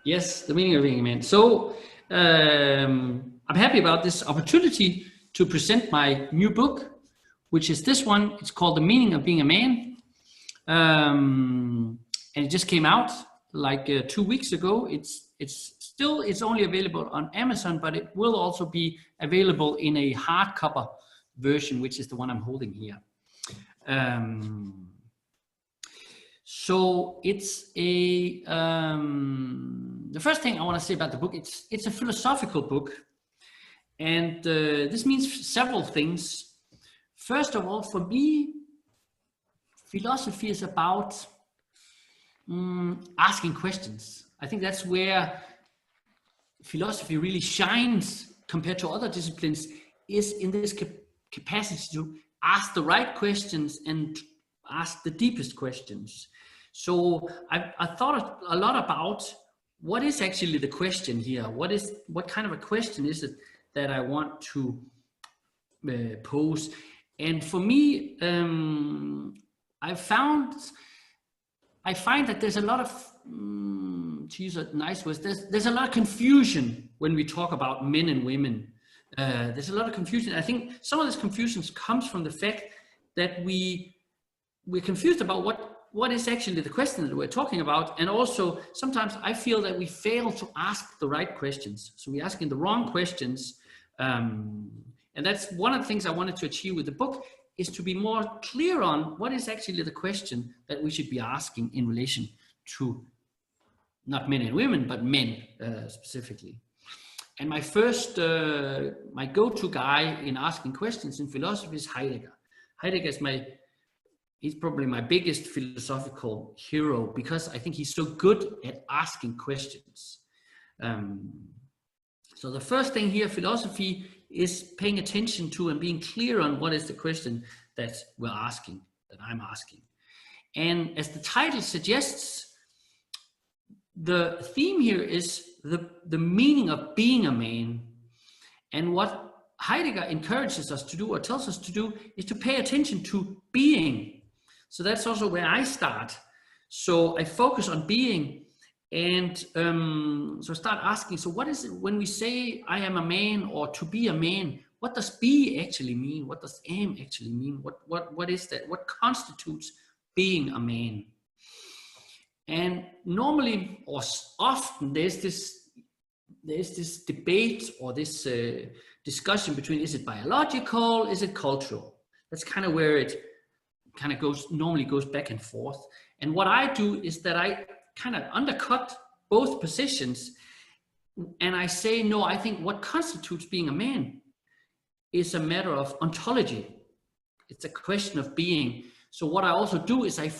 Yes, the meaning of being a man. So I'm happy about this opportunity to present my new book, which is this one. It's called The Meaning of Being a Man. And it just came out like 2 weeks ago. It's only available on Amazon, but it will also be available in a hardcover version, which is the one I'm holding here. So it's the first thing I want to say about the book, it's a philosophical book. And this means several things. First of all, for me, philosophy is about asking questions. I think that's where philosophy really shines compared to other disciplines, is in this capacity to ask the right questions and ask the deepest questions. So I thought a lot about what is actually the question here. What kind of a question is it that I want to pose? And for me, I find that there's a lot of, to use a nice word, there's a lot of confusion when we talk about men and women. There's a lot of confusion. I think some of this confusion comes from the fact that we're confused about what is actually the question that we're talking about. And also, sometimes I feel that we fail to ask the right questions. So we're asking the wrong questions. And that's one of the things I wanted to achieve with the book, is to be more clear on what is actually the question that we should be asking in relation to not men and women, but men specifically. And my my go-to guy in asking questions in philosophy is Heidegger. Heidegger is he's probably my biggest philosophical hero, because I think he's so good at asking questions. So the first thing here, philosophy, is paying attention to and being clear on what is the question that we're asking, that I'm asking. And as the title suggests, the theme here is the meaning of being a man. And what Heidegger encourages us to do, or tells us to do, is to pay attention to being. So that's also where I start. So I focus on being, and so start asking, so what is it when we say I am a man, or to be a man? What does be actually mean? What does am actually mean? What is that? What constitutes being a man? And normally, or often, there's this debate, or this discussion between, is it biological, is it cultural? That's kind of where it kind of normally goes back and forth. And what I do is that I kind of undercut both positions, and I say, no, I think what constitutes being a man is a matter of ontology. It's a question of being. So what I also do is I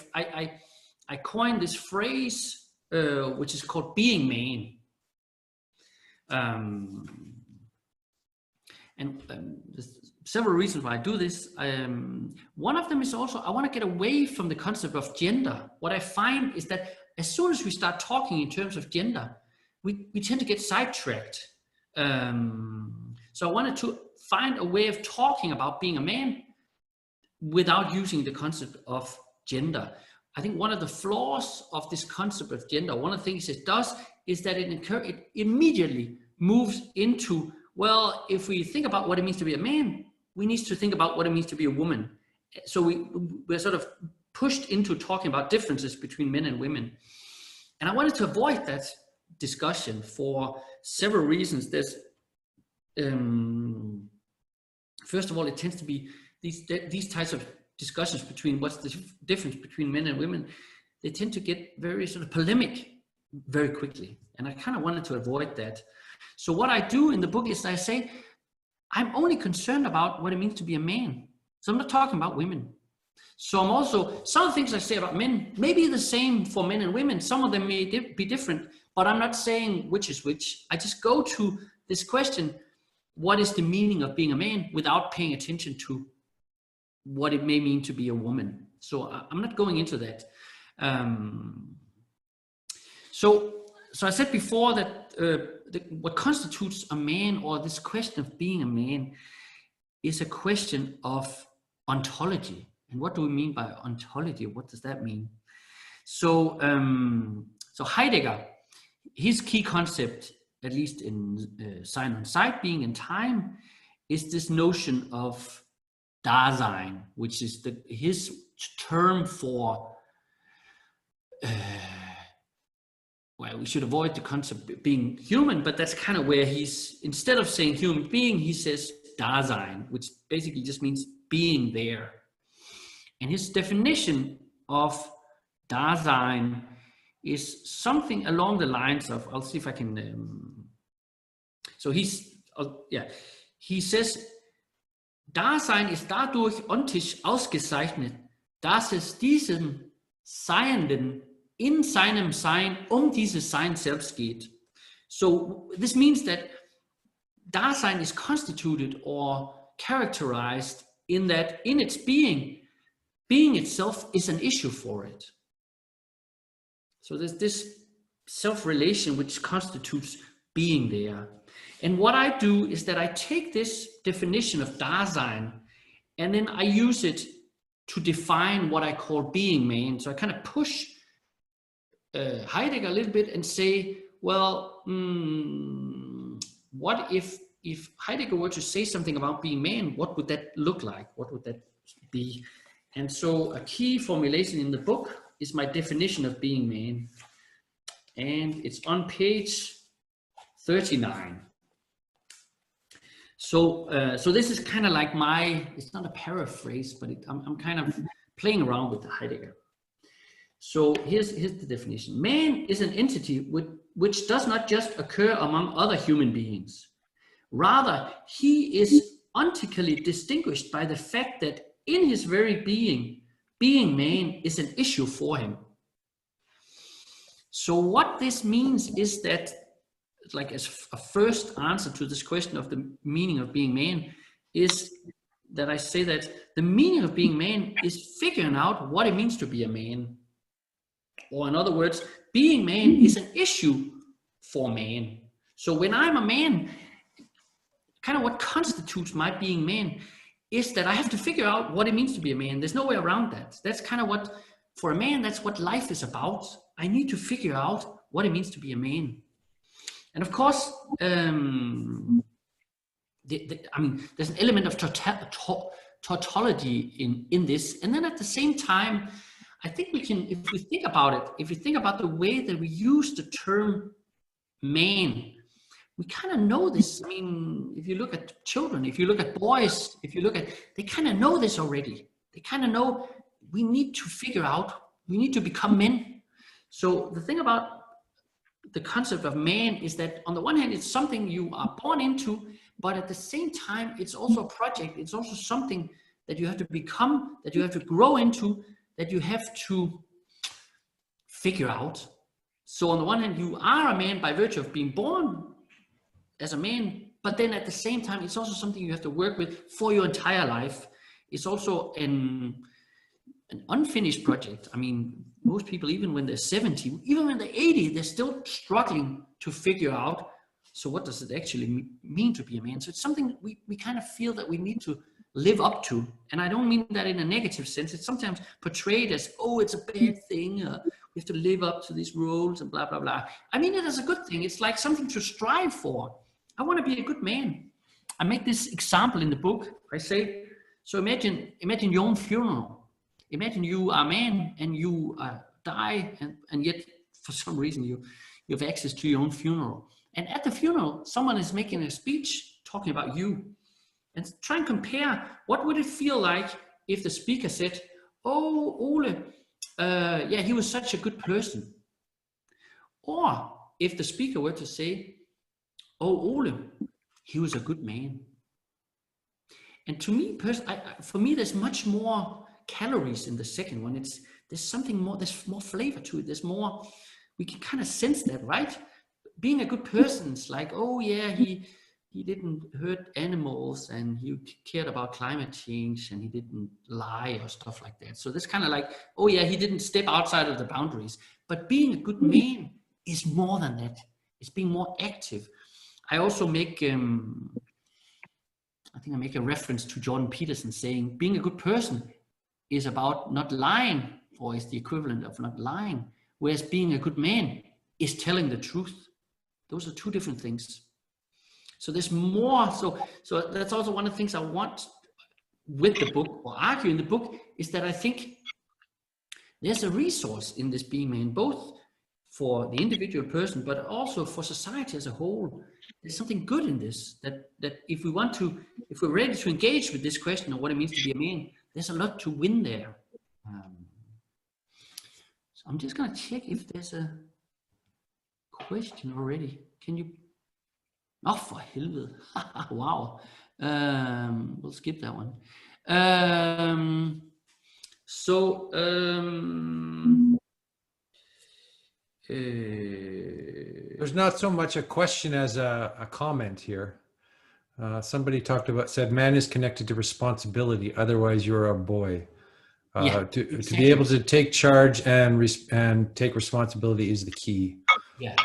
coined this phrase, which is called being man. There's several reasons why I do this. One of them is also, I want to get away from the concept of gender. What I find is that as soon as we start talking in terms of gender, we tend to get sidetracked. So I wanted to find a way of talking about being a man without using the concept of gender. I think one of the flaws of this concept of gender, one of the things it does, is that it immediately moves into, well, if we think about what it means to be a man, we need to think about what it means to be a woman. So we're sort of pushed into talking about differences between men and women. And I wanted to avoid that discussion for several reasons. There's, first of all, it tends to be these types of discussions between what's the difference between men and women, they tend to get very sort of polemic very quickly. And I kind of wanted to avoid that. So what I do in the book is I say, I'm only concerned about what it means to be a man. So I'm not talking about women. So I'm also, some of the things I say about men may be the same for men and women. Some of them may be different, but I'm not saying which is which. I just go to this question, what is the meaning of being a man, without paying attention to what it may mean to be a woman. So I'm not going into that. So I said before that what constitutes a man, or this question of being a man, is a question of ontology. And what do we mean by ontology? What does that mean? So Heidegger, his key concept, at least in Sein und Zeit, being in time, is this notion of Dasein, which is his term for, well, we should avoid the concept of being human, but that's kind of where he's, instead of saying human being, he says Dasein, which basically just means being there. And his definition of Dasein is something along the lines of, I'll see if I can, so he says, Dasein ist dadurch ontisch ausgezeichnet, dass es diesem Seienden in seinem Sein dieses Sein selbst geht. So this means that Dasein is constituted or characterized in that in its being itself is an issue for it. So there's this self-relation which constitutes being there. And what I do is that I take this definition of Dasein and then I use it to define what I call being man. So I kind of push Heidegger a little bit and say, well, what if Heidegger were to say something about being man, what would that look like? What would that be? And so a key formulation in the book is my definition of being man. And it's on page 39. So this is kind of like it's not a paraphrase, but I'm kind of playing around with the Heidegger. So here's the definition. Man is an entity which does not just occur among other human beings. Rather, he is ontologically distinguished by the fact that in his very being man is an issue for him. So what this means is that, like as a first answer to this question of the meaning of being man, is that I say that the meaning of being man is figuring out what it means to be a man. Or in other words, being man is an issue for man. So when I'm a man, kind of what constitutes my being man is that I have to figure out what it means to be a man. There's no way around that. That's kind of what, for a man, that's what life is about. I need to figure out what it means to be a man. And of course, I mean, there's an element of tautology in this. And then at the same time, I think we can, if we think about it, if we think about the way that we use the term man, we kind of know this. I mean, if you look at children, if you look at boys, they kind of know this already. They kind of know we need to figure out, we need to become men. So the thing about the concept of man is that on the one hand, it's something you are born into, but at the same time, it's also a project. It's also something that you have to become, that you have to grow into, that you have to figure out. So on the one hand, you are a man by virtue of being born as a man, but then at the same time, it's also something you have to work with for your entire life. It's also an unfinished project. I mean, most people, even when they're 70, even when they're 80, they're still struggling to figure out, so what does it actually mean to be a man? So it's something we kind of feel that we need to live up to. And I don't mean that in a negative sense. It's sometimes portrayed as, oh, it's a bad thing. We have to live up to these rules and blah, blah, blah. I mean it as a good thing. It's like something to strive for. I want to be a good man. I make this example in the book. I say, so imagine your own funeral. Imagine you are a man and you die, and yet for some reason you have access to your own funeral. And at the funeral, someone is making a speech talking about you. And try and compare, what would it feel like if the speaker said, oh, Ole, yeah, he was such a good person. Or if the speaker were to say, oh, Ole, he was a good man. And to me, for me, there's much more calories in the second one. There's something more, there's more flavor to it. There's more, we can kind of sense that, right? Being a good person is like, oh yeah, he didn't hurt animals and he cared about climate change and he didn't lie or stuff like that. So this kind of like, oh yeah, he didn't step outside of the boundaries. But being a good man is more than that. It's being more active. I also make, I think I make a reference to Jordan Peterson saying, being a good person is about not lying, or is the equivalent of not lying. Whereas being a good man is telling the truth. Those are two different things. So there's more. So that's also one of the things I want with the book, or argue in the book, is that I think there's a resource in this being man, both for the individual person, but also for society as a whole. There's something good in this, that if we're ready to engage with this question of what it means to be a man, there's a lot to win there. So I'm just gonna check if there's a question already. Can you? Oh, for helvede. Wow. We'll skip that one. There's not so much a question as a comment here. Somebody said, man is connected to responsibility, otherwise you're a boy. To be able to take charge and take responsibility is the key. Yeah,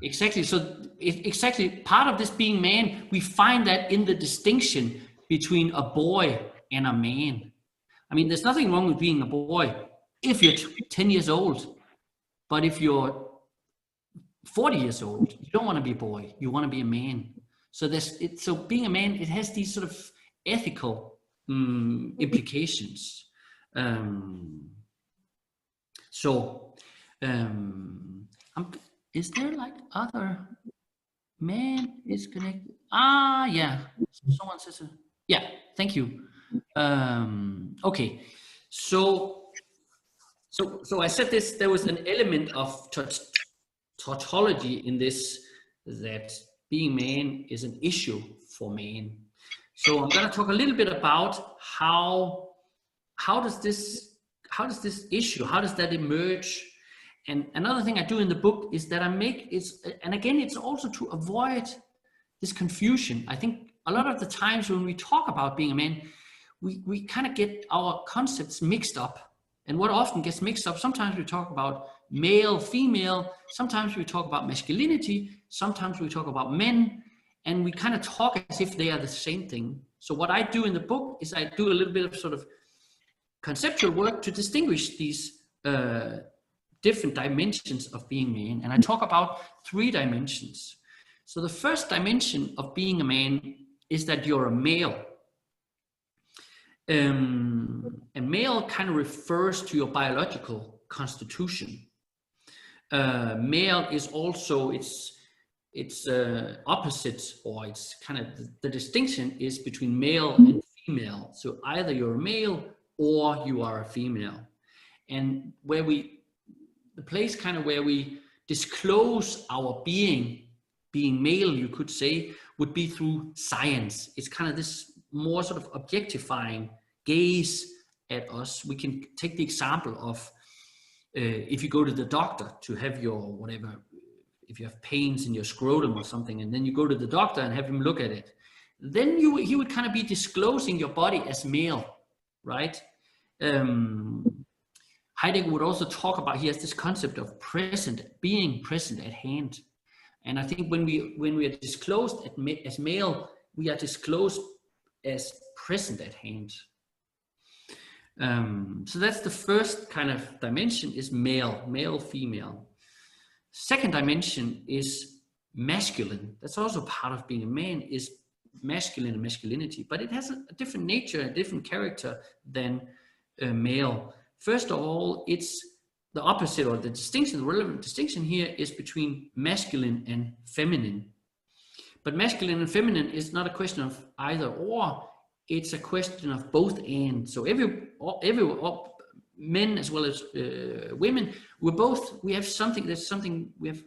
exactly. So exactly part of this being man, we find that in the distinction between a boy and a man. I mean, there's nothing wrong with being a boy if you're 10 years old, but if you're 40 years old, you don't want to be a boy, you want to be a man. So so being a man, it has these sort of ethical implications. Is there like other man is connected? Yeah. Someone says, yeah, thank you. Okay. So I said this, there was an element of tautology in this, that being man is an issue for man. So I'm going to talk a little bit about how does this issue, how does that emerge? And another thing I do in the book is that and again, it's also to avoid this confusion. I think a lot of the times when we talk about being a man, we kind of get our concepts mixed up. And what often gets mixed up, sometimes we talk about male, female, sometimes we talk about masculinity, sometimes we talk about men, and we kind of talk as if they are the same thing. So what I do in the book is I do a little bit of sort of conceptual work to distinguish these different dimensions of being man. And I talk about 3 dimensions. So the first dimension of being a man is that you're a male. A male kind of refers to your biological constitution. Male is also its opposite, or it's kind of the distinction is between male and female. So either you're a male or you are a female. And the place kind of where we disclose our being male, you could say, would be through science. It's kind of this more sort of objectifying gaze at us. We can take the example of if you go to the doctor to have your whatever, if you have pains in your scrotum or something, and then you go to the doctor and have him look at it, then he would kind of be disclosing your body as male, right? Heidegger would also talk about, he has this concept of being present at hand. And I think when we are disclosed as male, we are disclosed as present at hand. So that's the first kind of dimension, is male, female. Second dimension is masculine. That's also part of being a man, is masculine and masculinity, but it has a different nature, a different character than male. First of all, it's the opposite, or the distinction, the relevant distinction here is between masculine and feminine. But masculine and feminine is not a question of either or, it's a question of both and. So every men as well as women, we have something, we have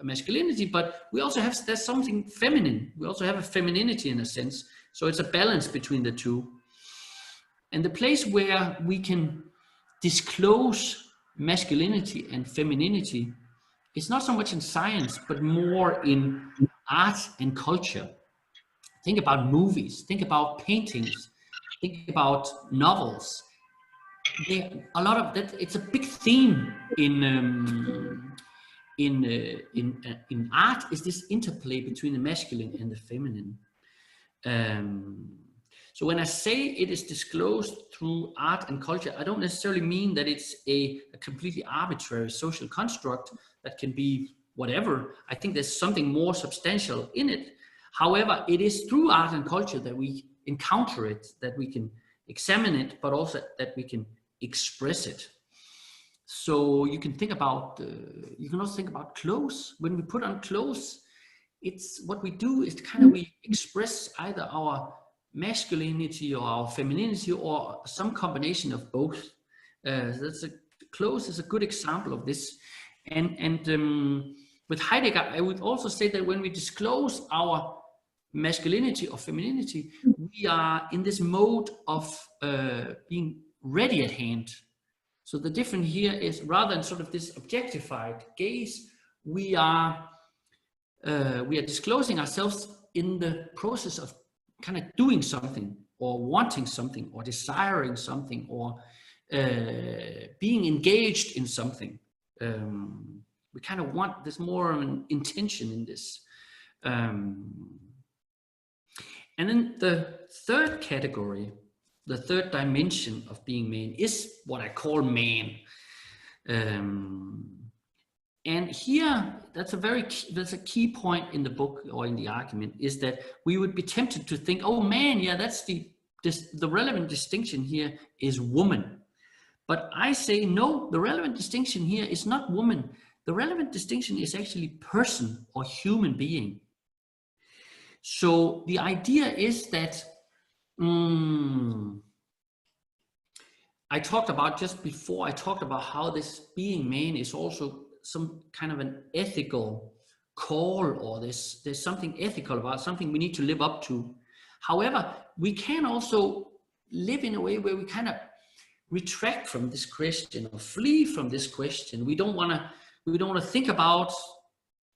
a masculinity, but we also have, there's something feminine. We also have a femininity in a sense. So it's a balance between the two. And the place where we can disclose masculinity and femininity is not so much in science, but more in art and culture. Think about movies, think about paintings, think about novels. A lot of that, it's a big theme in art, is this interplay between the masculine and the feminine. So when I say it is disclosed through art and culture, I don't necessarily mean that it's a completely arbitrary social construct that can be whatever. I think there's something more substantial in it. However, it is through art and culture that we encounter it, that we can examine it, but also that we can express it. So you can think about, you can also think about clothes. When we put on clothes, it's what we do is kind of we express either our masculinity or our femininity or some combination of both. Clothes is a good example of this. And with Heidegger, I would also say that when we disclose our masculinity or femininity, we are in this mode of being ready at hand. So the difference here is, rather than sort of this objectified gaze, we are disclosing ourselves in the process of kind of doing something or wanting something or desiring something or being engaged in something. We kind of want, there's more of an intention in this. And then the third category, the third dimension of being man, is what I call man. And here, that's a key point in the book or in the argument, is that we would be tempted to think, oh man, yeah, that's the relevant distinction here is woman. But I say no, the relevant distinction here is not woman. The relevant distinction is actually person or human being. So the idea is that I talked about just before, I talked about how this being man is also some kind of an ethical call, or there's something ethical about, something we need to live up to. However, we can also live in a way where we kind of retract from this question or flee from this question. We don't want to think about,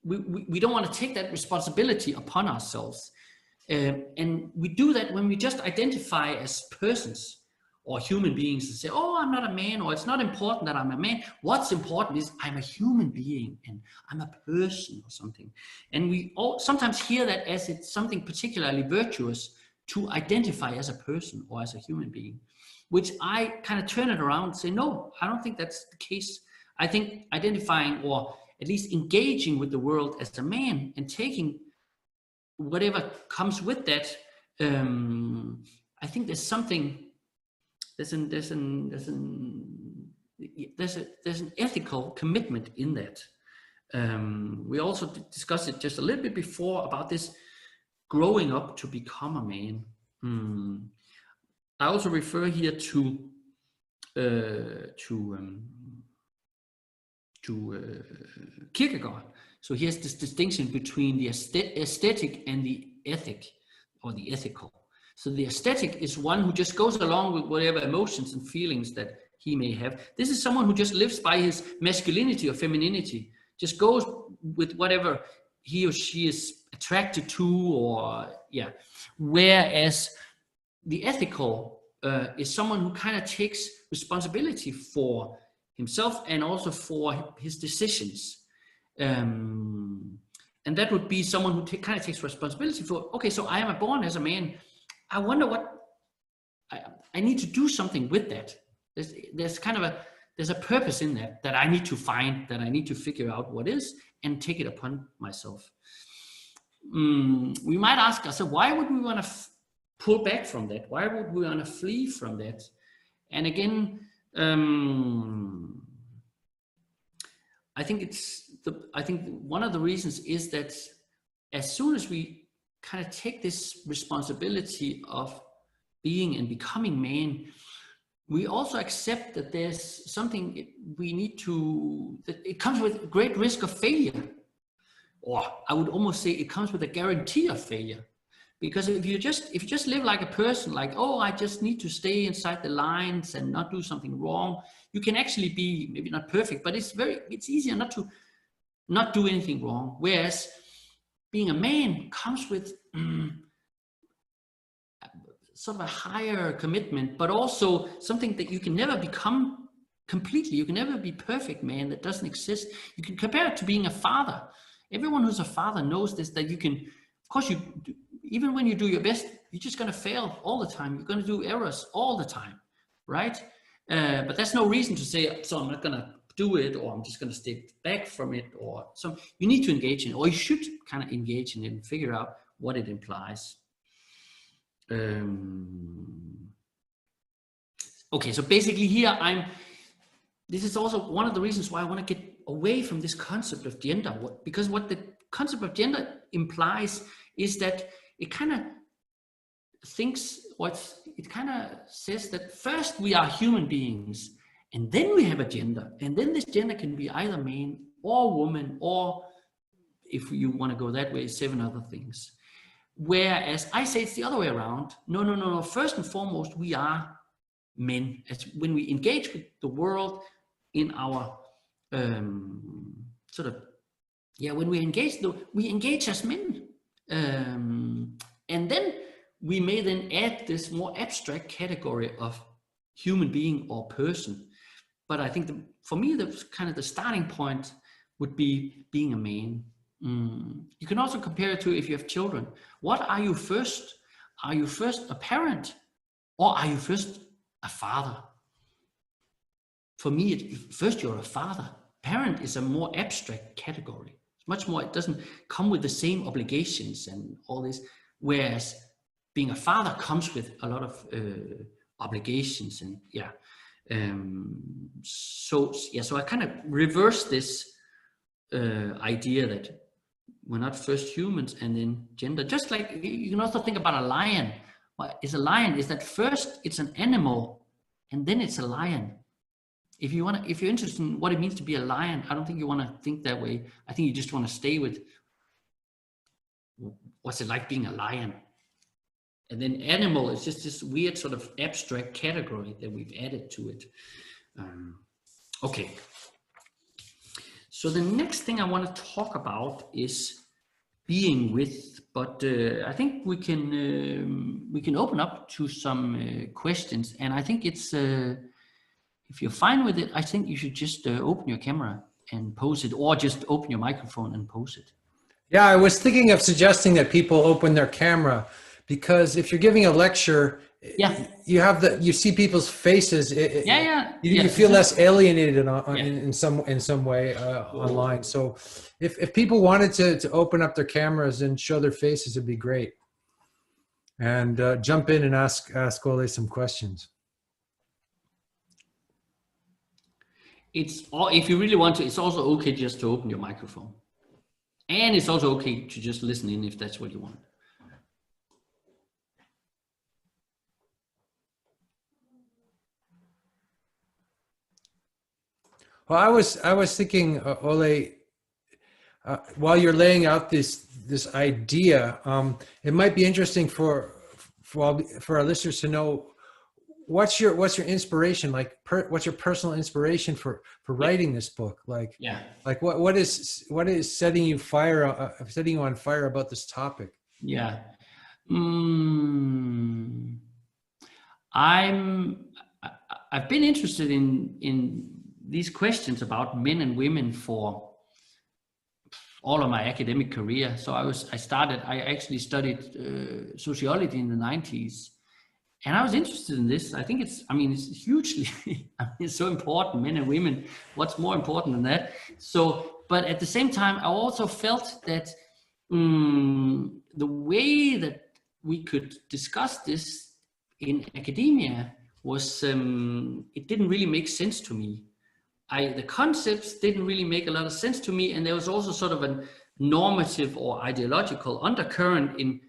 we don't want to take that responsibility upon ourselves. And we do that when we just identify as persons or human beings and say, oh, I'm not a man, or it's not important that I'm a man. What's important is I'm a human being and I'm a person or something. And we all sometimes hear that as it's something particularly virtuous to identify as a person or as a human being, which I kind of turn it around and say, no, I don't think that's the case. I think identifying, or at least engaging with the world as a man and taking whatever comes with that, I think there's something, there's an ethical commitment in that. We also discussed it just a little bit before about this growing up to become a man. I also refer here to Kierkegaard. So here's this distinction between the aesthetic and the ethic, or the ethical. So the aesthetic is one who just goes along with whatever emotions and feelings that he may have. This is someone who just lives by his masculinity or femininity, just goes with whatever he or she is attracted to, or yeah. Whereas the ethical is someone who kind of takes responsibility for himself and also for his decisions. And that would be someone who kind of takes responsibility for, okay, so I am born as a man. I wonder what I need to do something with that. There's kind of there's a purpose in that I need to find, that I need to figure out what is and take it upon myself. We might ask ourselves, why would we want to pull back from that? Why would we want to flee from that? And again, I think one of the reasons is that as soon as we kind of take this responsibility of being and becoming man, we also accept that there's something we need to, that it comes with great risk of failure. Or I would almost say it comes with a guarantee of failure. Because if you just live like a person, like, oh, I just need to stay inside the lines and not do something wrong, you can actually be maybe not perfect, but it's easier not to not do anything wrong. Whereas being a man comes with sort of a higher commitment, but also something that you can never become completely. You can never be perfect man. That doesn't exist. You can compare it to being a father. Everyone who's a father knows this, that you can, of course, even when you do your best, you're just going to fail all the time. You're going to do errors all the time, right? But that's no reason to say, so I'm not going to do it, or I'm just going to step back from it, or so you need to engage in it, or you should kind of engage in it and figure out what it implies. Okay, so basically here this is also one of the reasons why I want to get away from this concept of gender, because what the concept of gender implies is that it kind of says that first we are human beings, and then we have a gender, and then this gender can be either man or woman, or if you want to go that way, 7 other things. Whereas I say it's the other way around. No. First and foremost, we are men. When we engage with the world in our when we engage as men, and then we may then add this more abstract category of human being or person. But I think for me, the starting point would be being a man. You can also compare it to if you have children. What are you first? Are you first a parent, or are you first a father? For me, first you're a father. Parent is a more abstract category. It's much more, it doesn't come with the same obligations and all this, whereas being a father comes with a lot of obligations and so I kind of reverse this idea that we're not first humans and then gender. Just like you can also think about a lion. What is a lion? Is that first it's an animal and then it's a lion. If you're interested in what it means to be a lion, I don't think you want to think that way. I think you just want to stay with what's it like being a lion. And then animal is just this weird sort of abstract category that we've added to it. Okay. So the next thing I want to talk about is being with, but I think we can open up to some questions, and I think it's if you're fine with it, I think you should just open your camera and pose it, or just open your microphone and pose it. Yeah, I was thinking of suggesting that people open their camera, because if you're giving a lecture, you see people's faces. You feel less alienated in some way online. So if people wanted to open up their cameras and show their faces, it'd be great. And jump in and ask Ole some questions. If you really want to, it's also okay just to open your microphone. And it's also okay to just listen in if that's what you want. Well, I was thinking, Ole, while you're laying out this idea, it might be interesting for our listeners to know what's your inspiration, like what's your personal inspiration for writing this book, like what is setting you on fire about this topic? I've been interested in these questions about men and women for all of my academic career. So I actually studied sociology in the 90s, and I was interested in this. I think it's hugely, it's so important, men and women. What's more important than that? So, but at the same time, I also felt that the way that we could discuss this in academia was, it didn't really make sense to me. The concepts didn't really make a lot of sense to me, and there was also sort of a normative or ideological undercurrent in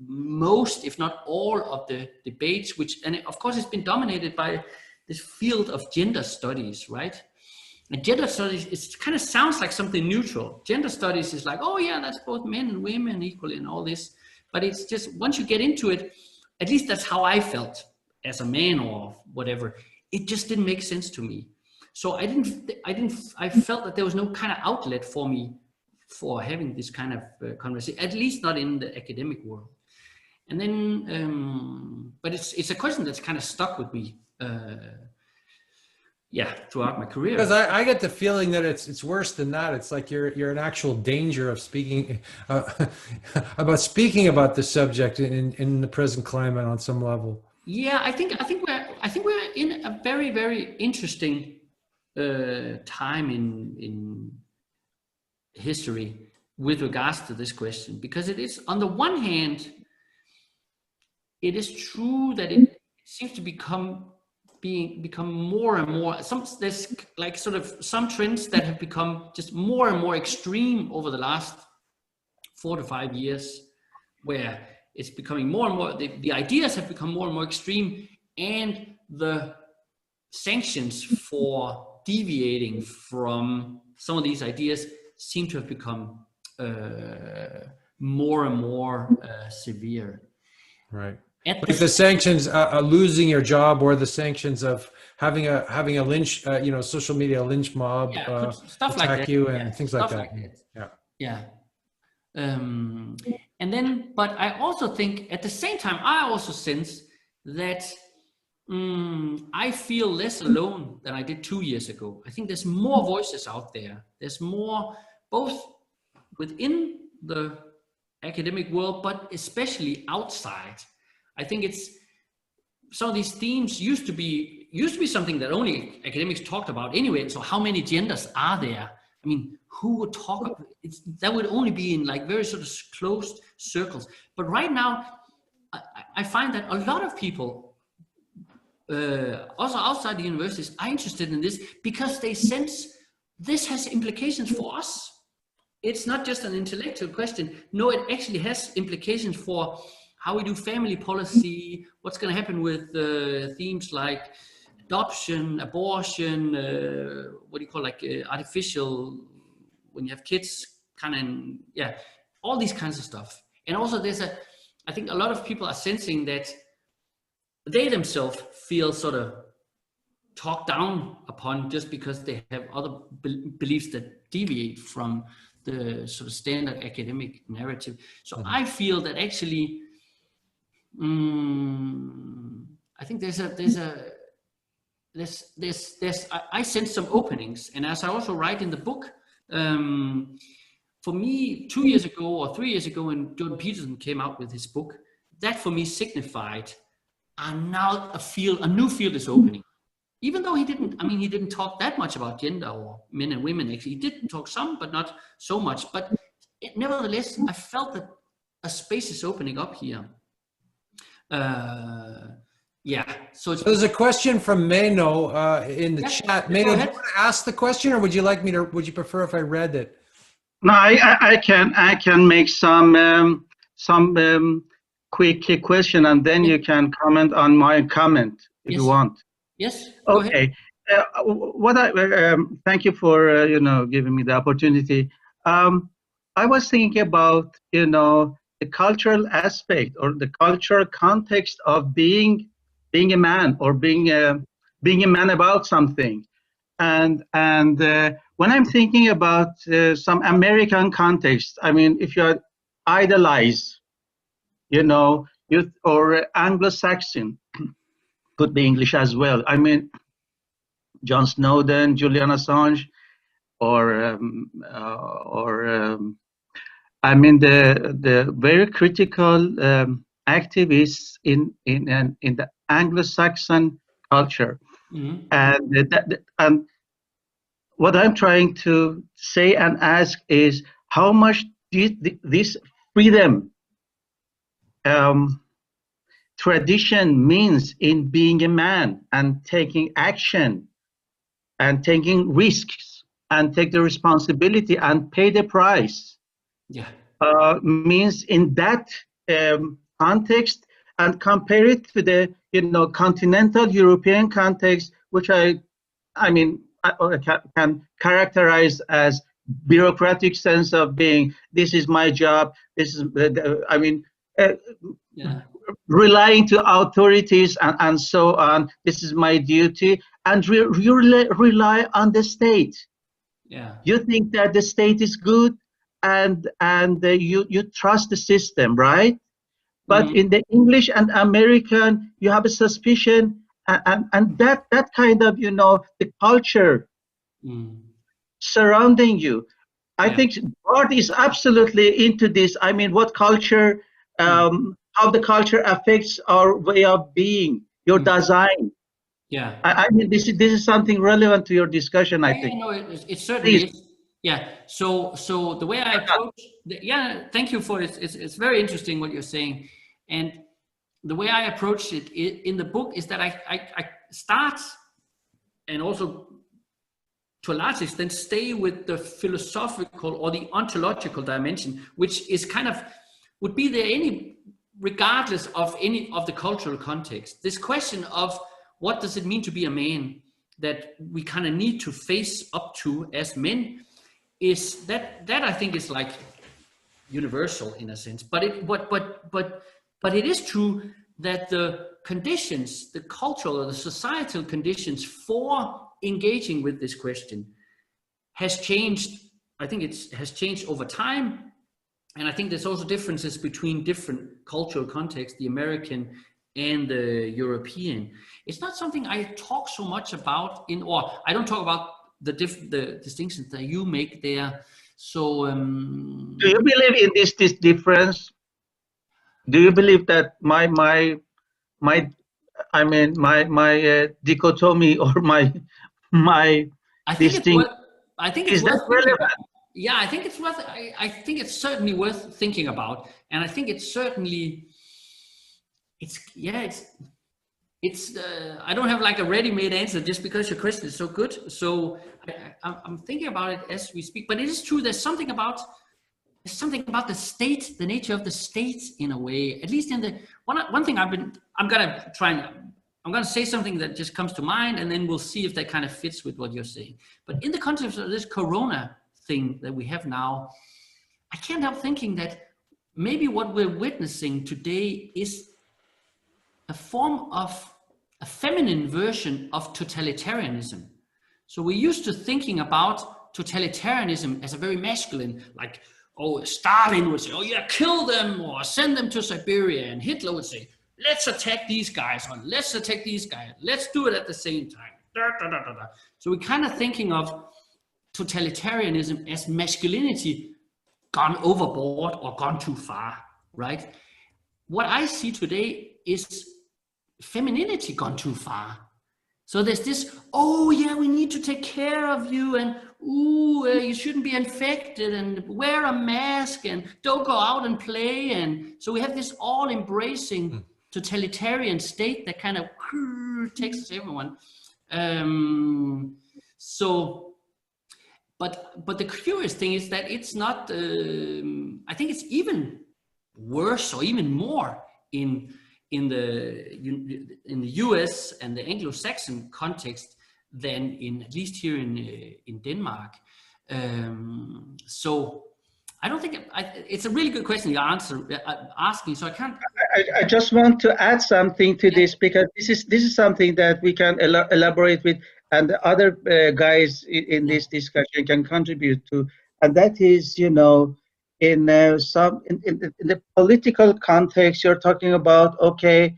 most, if not all, of the debates, and of course it's been dominated by this field of gender studies, right? And gender studies, it kind of sounds like something neutral. Gender studies is like, oh yeah, that's both men and women equally and all this, but it's just, once you get into it, at least that's how I felt as a man or whatever, it just didn't make sense to me. So I felt that there was no kind of outlet for me for having this kind of conversation, at least not in the academic world. And then, but it's a question that's kind of stuck with me, throughout my career. Because I get the feeling that it's worse than that. It's like you're in actual danger of speaking about this subject in the present climate on some level. Yeah, I think we're in a very, very interesting time in history with regards to this question, because it is, on the one hand, it is true that it seems to become more and more, there's like sort of some trends that have become just more and more extreme over the last 4 to 5 years, where it's becoming more and more, the ideas have become more and more extreme, and the sanctions for deviating from some of these ideas seem to have become more and more severe. Right. Like the sanctions, losing your job, or the sanctions of having a lynch, social media lynch mob, stuff attack like that. you and things like that. Yeah. And then, but I also think at the same time, I also sense that I feel less alone than I did 2 years ago. I think there's more voices out there. There's more, both within the academic world, but especially outside. I think it's, some of these themes used to be something that only academics talked about anyway. So how many genders are there? I mean, who would talk about it? That would only be in like very sort of closed circles. But right now, I find that a lot of people, also outside the universities, are interested in this because they sense this has implications for us. It's not just an intellectual question. No, it actually has implications for how we do family policy, what's going to happen with themes like adoption, abortion, what do you call, like artificial, when you have kids, all these kinds of stuff. And also I think a lot of people are sensing that they themselves feel sort of talked down upon just because they have other beliefs that deviate from the sort of standard academic narrative. So I feel that actually, I think I sense some openings, and as I also write in the book, for me, 2 years ago or 3 years ago, when Jordan Peterson came out with his book, that for me signified, and now a new field is opening. Even though he didn't talk that much about gender or men and women. Actually, he did talk some, but not so much. But nevertheless, I felt that a space is opening up here. So there's a question from Mano in the chat. Mano, do you want to ask the question, or would you prefer if I read it? No, I can make some quick question, and then you can comment on my comment if you want. Yes. Okay. Thank you for giving me the opportunity. I was thinking about the cultural aspect or the cultural context of being a man, or being a man about something, and when I'm thinking about some American context, I mean, if you idolize, or Anglo-Saxon, could be English as well. I mean, John Snowden, Julian Assange, or I mean the very critical activists in the Anglo-Saxon culture, and what I'm trying to say and ask is how much this freedom tradition means in being a man and taking action and taking risks and take the responsibility and pay the price. Means in that context, and compare it to the continental European context, which I can characterize as bureaucratic sense of being, this is my job, this is relying to authorities and so on, this is my duty, and you rely on the state. You think that the state is good, and you trust the system, right? But in the English and American, you have a suspicion, and that kind of the culture surrounding you. I think Bart is absolutely into this. I mean, what culture, how the culture affects our way of being, your design. Yeah. I mean, this is something relevant to your discussion, I think. No, it certainly is. Yeah. So the way I approach, thank you for it. It's very interesting what you're saying, and the way I approach it in the book is that I start, and also to a large extent stay with the philosophical or the ontological dimension, which is kind of would be there regardless of any of the cultural context. This question of what does it mean to be a man, that we kind of need to face up to as men, is that I think is like universal in a sense. But it is true that the conditions, the cultural or the societal conditions for engaging with this question has changed. I think it has changed over time. And I think there's also differences between different cultural contexts, the American and the European. It's not something I talk so much about or I don't talk about the distinctions that you make there. So, do you believe in this difference? Do you believe that my dichotomy or my distinct? I think it's worth thinking about. Yeah, I think it's worth. I think it's certainly worth thinking about, and I think it's certainly. It's I don't have like a ready-made answer just because your question is so good. So I'm thinking about it as we speak. But it is true. There's something about the state, the nature of the state, in a way. At least in the one thing I'm gonna say something that just comes to mind, and then we'll see if that kind of fits with what you're saying. But in the context of this Corona thing that we have now, I can't help thinking that maybe what we're witnessing today is a form of a feminine version of totalitarianism. So we're used to thinking about totalitarianism as a very masculine, like, oh, Stalin would say, oh yeah, kill them or send them to Siberia. And Hitler would say, let's attack these guys, or let's attack these guys. Let's do it at the same time. So we're kind of thinking of totalitarianism as masculinity gone overboard or gone too far, right? What I see today is femininity gone too far. So there's this, oh yeah, we need to take care of you, and you shouldn't be infected, and wear a mask, and don't go out and play. And so we have this all-embracing totalitarian state that kind of takes everyone. But the curious thing is that it's not. I think it's even worse or even more in the US and the Anglo-Saxon context than at least here in Denmark. So I don't think it's a really good question you're asking. So I can't. I just want to add something to this, because this is something that we can elaborate with, and the other guys in this discussion can contribute to, and that is, in the political context, you're talking about, okay,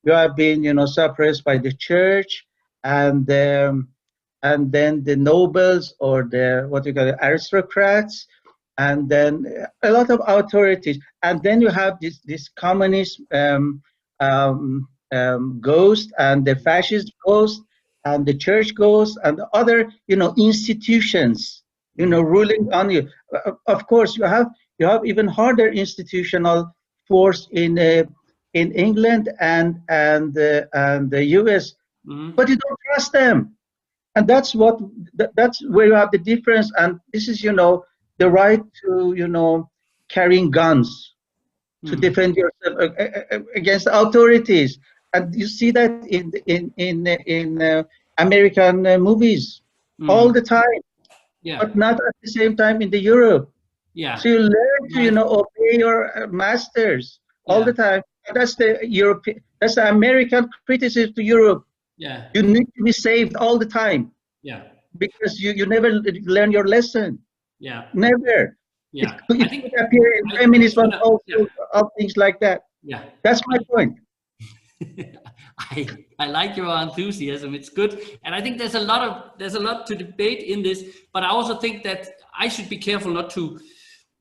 you have been, suppressed by the church, and then the nobles, or the aristocrats, and then a lot of authorities, and then you have this communist ghost, and the fascist ghost, and the church ghost, and the other institutions ruling on you. Of course, you have even harder institutional force in England and the US, but you don't trust them, and that's where you have the difference. And this is the right to carrying guns to defend yourself against authorities, and you see that in American movies all the time, but not at the same time in the Europe. So you learn to obey your masters all the time. And that's the American criticism to Europe. You need to be saved all the time. Because you never learn your lesson. Never. It could appear in feminism also, all things like that. That's my point. I like your enthusiasm. It's good, and I think there's a lot to debate in this. But I also think that I should be careful not to.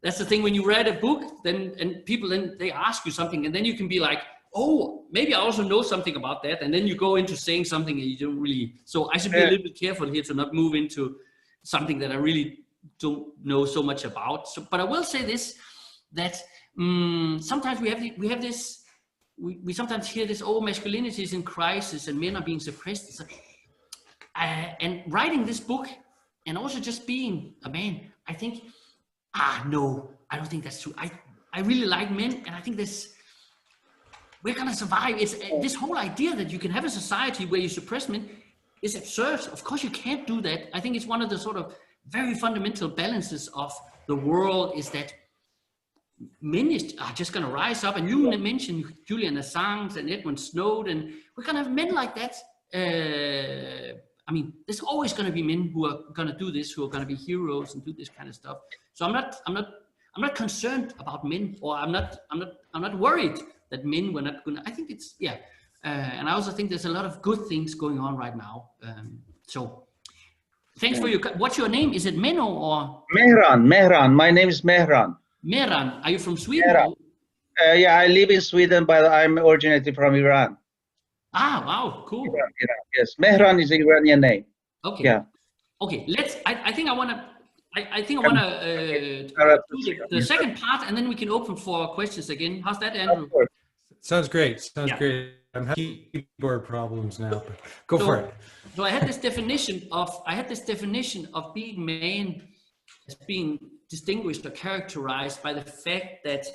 That's the thing, when you read a book, then people they ask you something, and then you can be like, oh, maybe I also know something about that, and then you go into saying something and you don't really. So I should be a little bit careful here to not move into something that I really don't know so much about. So, but I will say this, that sometimes we sometimes hear this, oh, masculinity is in crisis and men are being suppressed. And writing this book and also just being a man, I think, no, I don't think that's true. I really like men, and I think we're gonna survive. It's this whole idea that you can have a society where you suppress men is absurd. Of course you can't do that. I think it's one of the sort of very fundamental balances of the world, is that men are just going to rise up. And you mentioned Julian Assange and Edward Snowden. We're going to have men like that. I mean, there's always going to be men who are going to do this, who are going to be heroes and do this kind of stuff. So I'm not concerned about men, or I'm not worried that men were not going to. I think it's, and I also think there's a lot of good things going on right now. So thanks for what's your name? Is it Menno or? Mehran. My name is Mehran. Mehran. Are you from Sweden? Yeah, I live in Sweden, but I'm originated from Iran. Wow, cool. Iran, yes, Mehran is an Iranian name. Okay. Yeah. Okay. I think I want to do the second part, and then we can open for questions again. How's that, Andrew? Sounds great. Sounds great. I'm having keyboard problems now, but go for it. So I had this definition of being man as being distinguished or characterized by the fact that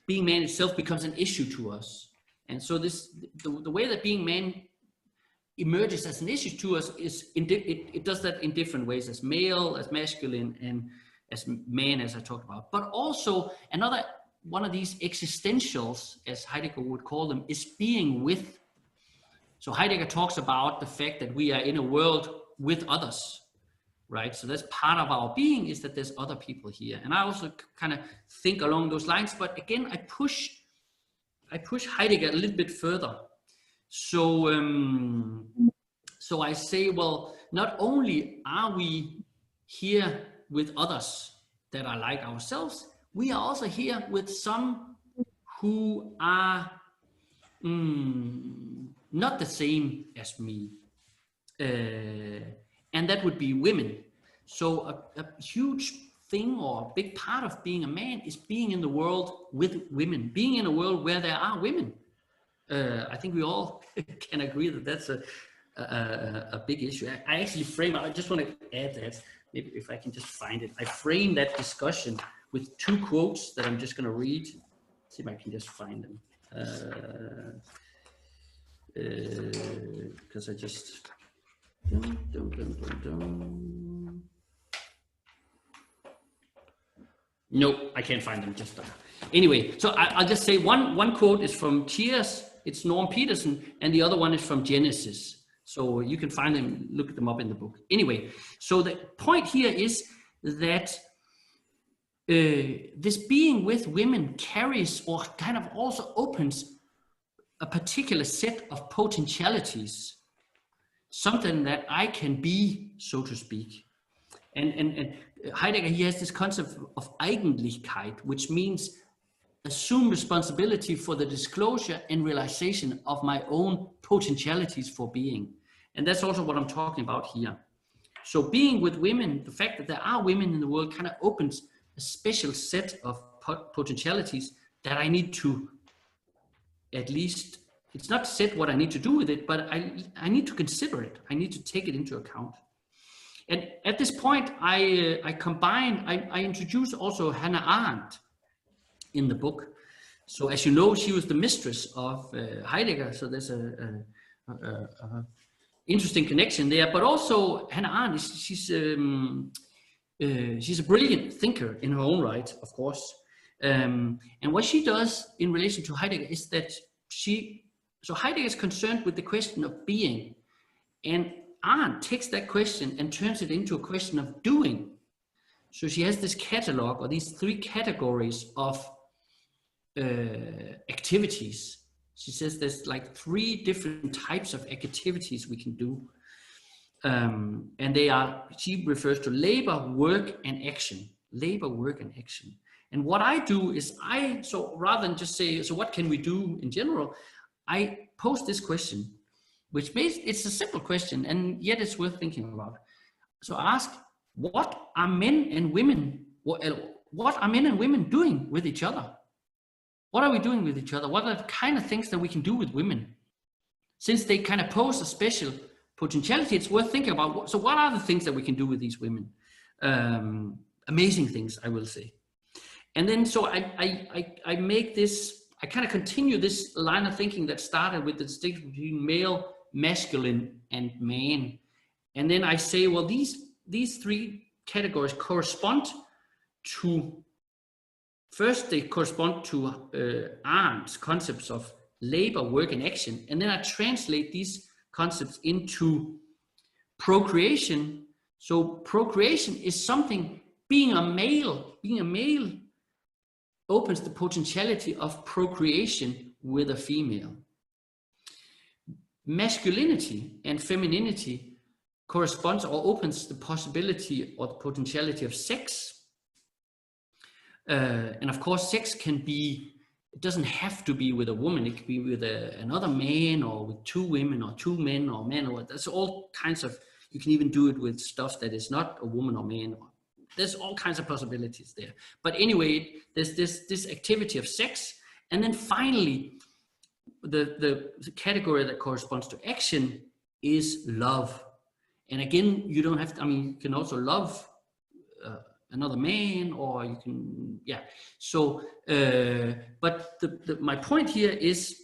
being man itself becomes an issue to us. And so the way that being man emerges as an issue to us is it does that in different ways, as male, as masculine, and as man, as I talked about. But also another one of these existentials, as Heidegger would call them, is being with. So Heidegger talks about the fact that we are in a world with others, right? So that's part of our being, is that there's other people here. And I also kind of think along those lines, but again, I push Heidegger a little bit further. So I say, well, not only are we here with others that are like ourselves, we are also here with some who are not the same as me. And that would be women. So a huge thing, or a big part of being a man, is being in the world with women, being in a world where there are women. I think we all can agree that that's a big issue. I actually I just want to add that, maybe if I can just find it. I frame that discussion with two quotes that I'm just going to read. See if I can just find them. Because I just... No, I can't find them. Just anyway. So I'll just say one quote is from Cheers. It's Norm Peterson, and the other one is from Genesis. So you can find them, look them up in the book. Anyway, so the point here is that this being with women carries, or kind of also opens, a particular set of potentialities, something that I can be, so to speak. And Heidegger, he has this concept of Eigentlichkeit, which means assume responsibility for the disclosure and realization of my own potentialities for being. And that's also what I'm talking about here. So being with women, the fact that there are women in the world, kind of opens a special set of potentialities that I need to, at least, it's not set what I need to do with it, but I need to consider it. I need to take it into account. And at this point, I introduce also Hannah Arendt in the book. So as you know, she was the mistress of Heidegger. So there's a interesting connection there. But also Hannah Arendt, she's a brilliant thinker in her own right, of course. And what she does in relation to Heidegger is that so Heidegger is concerned with the question of being, and Arendt takes that question and turns it into a question of doing. So she has this catalog, or these three categories of activities. She says there's like 3 different types of activities we can do. And she refers to labor, work, and action. Labor, work, and action. And what I do is so rather than just say, so what can we do in general, I posed this question, which it's a simple question, and yet it's worth thinking about. So ask, what are men and women doing with each other? What are we doing with each other? What are the kind of things that we can do with women? Since they kind of pose a special potentiality, it's worth thinking about. So what are the things that we can do with these women? Amazing things, I will say. And then, so I make this, I kind of continue this line of thinking that started with the distinction between male, masculine, and man. And then I say, well, these three categories correspond to, first they correspond to Arndt's concepts of labor, work, and action. And then I translate these concepts into procreation. So procreation is something, being a male opens the potentiality of procreation with a female. Masculinity and femininity corresponds or opens the possibility or the potentiality of sex. And of course, sex can be, it doesn't have to be with a woman. It could be with another man, or with two women, or two men, or men, or there's all kinds of, you can even do it with stuff that is not a woman or man. There's all kinds of possibilities there. But anyway, there's this activity of sex. And then finally, the category that corresponds to action is love. And again, you don't have to, I mean, you can also love another man, or you can, yeah. So, but my point here is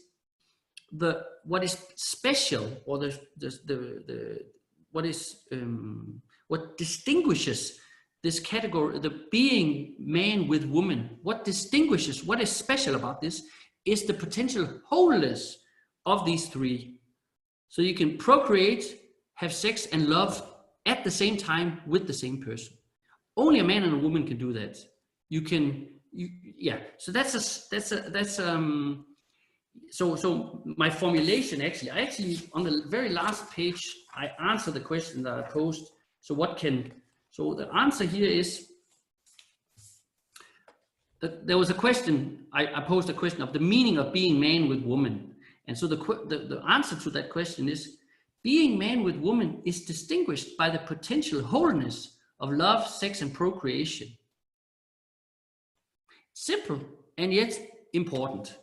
what is special, or what distinguishes this category, the being man with woman, what distinguishes, what is special about this is the potential wholeness of these three. So you can procreate, have sex, and love at the same time with the same person. Only a man and a woman can do that. Yeah. So so my formulation, actually on the very last page, I answer the question that I posed. So the answer here is that there was a question, I posed a question of the meaning of being man with woman. And so the answer to that question is, being man with woman is distinguished by the potential wholeness of love, sex, and procreation. Simple and yet important.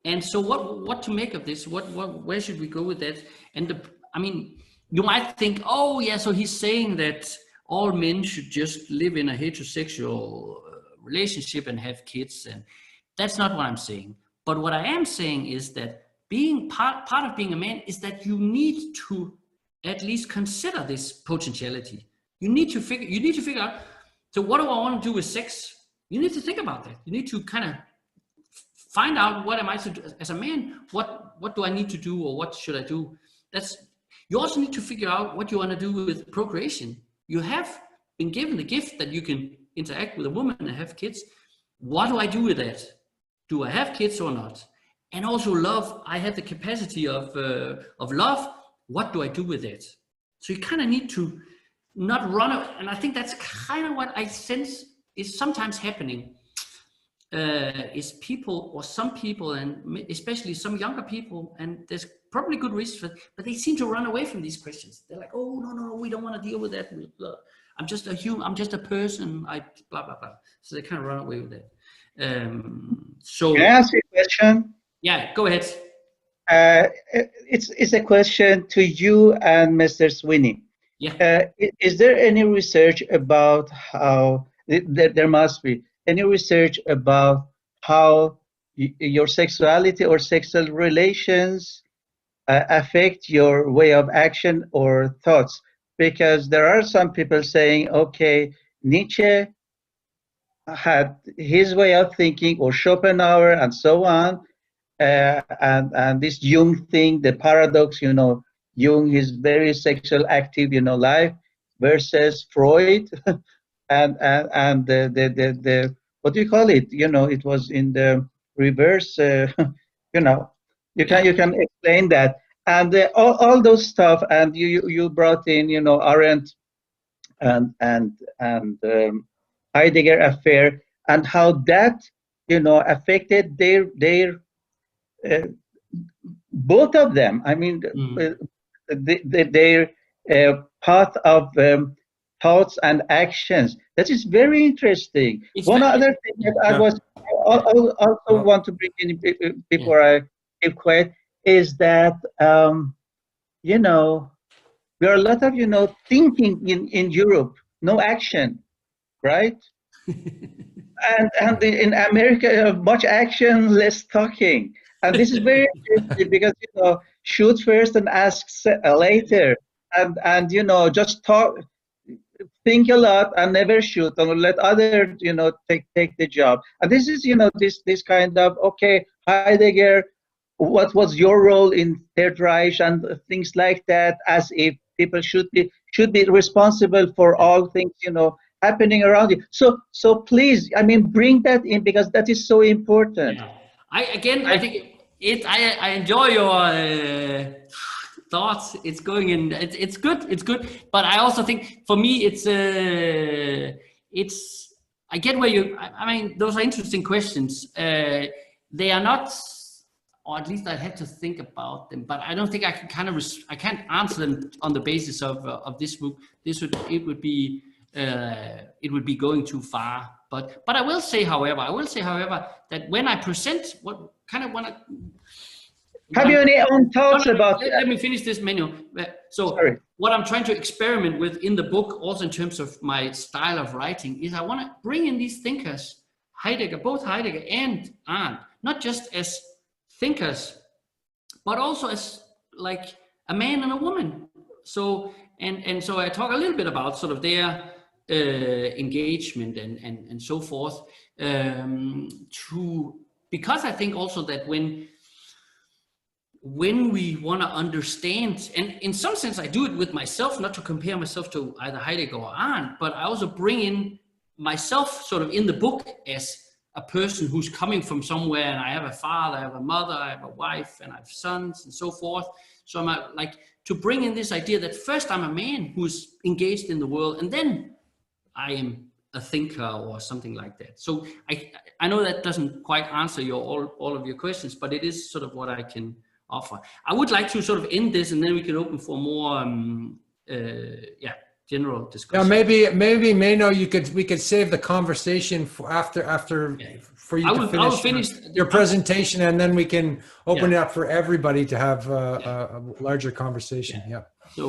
And so what to make of this? Where should we go with that? And I mean, you might think, oh yeah, so he's saying that all men should just live in a heterosexual relationship and have kids, and that's not what I'm saying. But what I am saying is that being part of being a man is that you need to at least consider this potentiality. You need to figure out, so what do I want to do with sex? You need to think about that. You need to kind of find out, what am I to do as a man? What do I need to do, or what should I do? You also need to figure out what you want to do with procreation. You have been given the gift that you can interact with a woman and have kids. What do I do with that? Do I have kids or not? And also love. I have the capacity of love. What do I do with it? So you kind of need to not run away. And I think that's kind of what I sense is sometimes happening. Is people, or some people, and especially some younger people, and there's probably good reasons for it, but they seem to run away from these questions. They're like, oh, no, we don't want to deal with that. I'm just a human, I'm just a person, blah, blah, blah. So they kind of run away with that. So can I ask you a question? Yeah, go ahead. It's a question to you and Mr. Sweeney. Yeah. Is there any research about how, there must be, any research about how your sexuality or sexual relations affect your way of action or thoughts? Because there are some people saying, okay, Nietzsche had his way of thinking, or Schopenhauer, and so on, and this Jung thing, the paradox, Jung is very sexual active, life, versus Freud, and the what do you call it? It was in the reverse. You can explain that, and all those stuff, and you brought in Arendt and Heidegger affair, and how that affected their both of them, I mean, their path of thoughts and actions. That is very interesting. One other thing that I also want to bring in before I keep quiet is that, you know, there are a lot of, you know, thinking in Europe, no action, right? and in America, much action, less talking. And this is very interesting because, you know, shoot first and ask later. And you know, just talk, think a lot and never shoot, and let others, you know, take the job. And this is, you know, this kind of, okay, Heidegger, what was your role in Third Reich and things like that, as if people should be responsible for all things, you know, happening around you. So please, I mean, bring that in, because that is so important. Yeah. I think I enjoy your thoughts. It's going in. It's good. But I also think for me, I get where you. I mean, those are interesting questions. They are not, or at least I had to think about them. But I don't think I can I can't answer them on the basis of this book. It would be going too far. But I will say, however, that when I present what kind of want to. Have you any own thoughts about that? Let me finish this menu. So sorry. What I'm trying to experiment with in the book, also in terms of my style of writing, is I want to bring in these thinkers, Heidegger, both Heidegger and Arndt, not just as thinkers, but also as like a man and a woman. So and so I talk a little bit about sort of their engagement and so forth, because I think also that when we want to understand, and in some sense I do it with myself, not to compare myself to either Heidegger or Arndt, but I also bring in myself sort of in the book as a person who's coming from somewhere, and I have a father, I have a mother, I have a wife, and I have sons and so forth. So I'm like to bring in this idea that first I'm a man who's engaged in the world, and then I am a thinker or something like that. So I know that doesn't quite answer all of your questions, but it is sort of what I can offer. I would like to sort of end this, and then we can open for more general discussion. Yeah, maybe Mano, we could save the conversation for after for you to finish your presentation, and then we can open it up for everybody to have a larger conversation. Yeah. So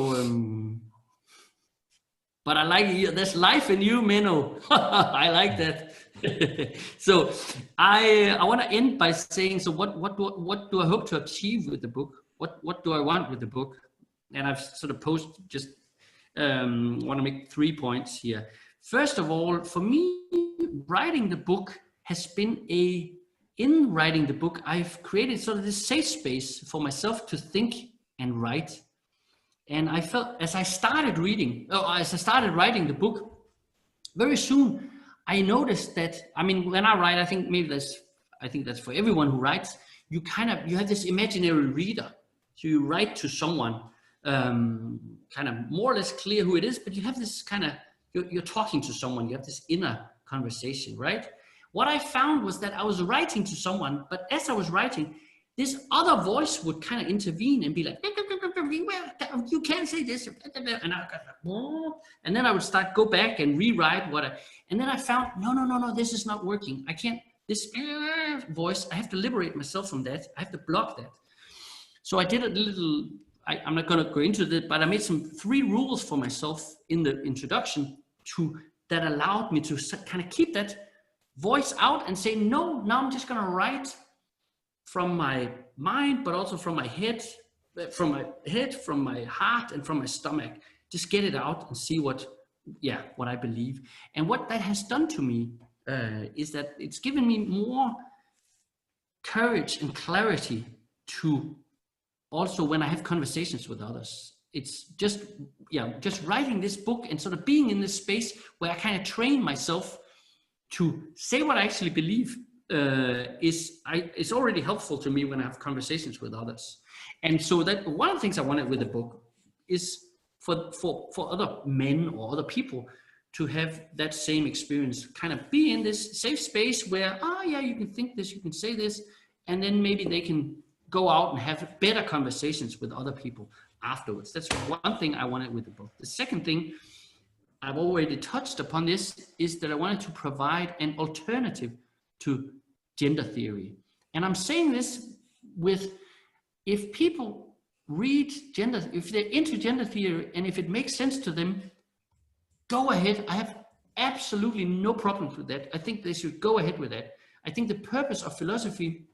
but I like you. There's life in you, Mano. I like that. So I want to end by saying, so what do I hope to achieve with the book? What do I want with the book? And I've sort of just want to make 3 points here. First of all, for me, writing the book has been in writing the book, I've created sort of this safe space for myself to think and write. And I felt as I started writing the book, very soon I noticed that, I mean, when I write, I think that's for everyone who writes, you have this imaginary reader. So you write to someone, kind of more or less clear who it is, but you have this kind of, you're talking to someone, you have this inner conversation, right? What I found was that I was writing to someone, but as I was writing, this other voice would kind of intervene and be like, you can't say this. And then I would go back and rewrite and then I found, no, this is not working. I can't, this voice, I have to liberate myself from that. I have to block that. So I did a little, I'm not going to go into that, but I made 3 rules for myself in the introduction that allowed me to kind of keep that voice out and say, no, now I'm just going to write from my mind, but also from my head, from my heart, and from my stomach. Just get it out and see what I believe. And what that has done to me is that it's given me more courage and clarity to also when I have conversations with others. It's just writing this book and sort of being in this space where I kind of train myself to say what I actually believe. It's already helpful to me when I have conversations with others. And so that one of the things I wanted with the book is for other men or other people to have that same experience, kind of be in this safe space where, you can think this, you can say this, and then maybe they can go out and have better conversations with other people afterwards. That's one thing I wanted with the book. The second thing, I've already touched upon this, is that I wanted to provide an alternative to gender theory. And I'm saying this with, if people read gender, if they're into gender theory and if it makes sense to them, go ahead. I have absolutely no problems with that. I think they should go ahead with that. I think the purpose of philosophy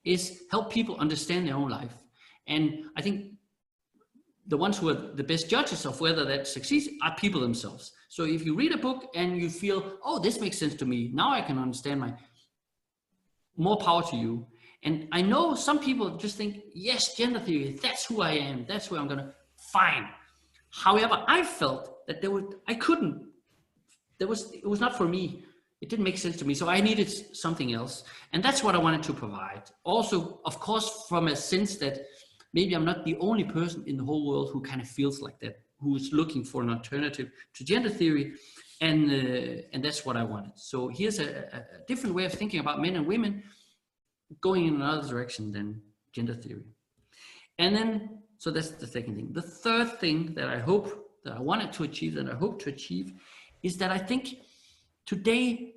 is help people understand their own life. And I think the ones who are the best judges of whether that succeeds are people themselves. So if you read a book and you feel, oh, this makes sense to me, now I can understand more power to you. And I know some people just think, yes, gender theory, that's who I am, that's where I'm gonna, fine. However, I felt that it was not for me. It didn't make sense to me. So I needed something else. And that's what I wanted to provide. Also, of course, from a sense that maybe I'm not the only person in the whole world who kind of feels like that, who is looking for an alternative to gender theory. And that's what I wanted. So here's a different way of thinking about men and women going in another direction than gender theory. And then, so that's the second thing. The third thing that I hope, that I wanted to achieve, that I hope to achieve, is that I think today,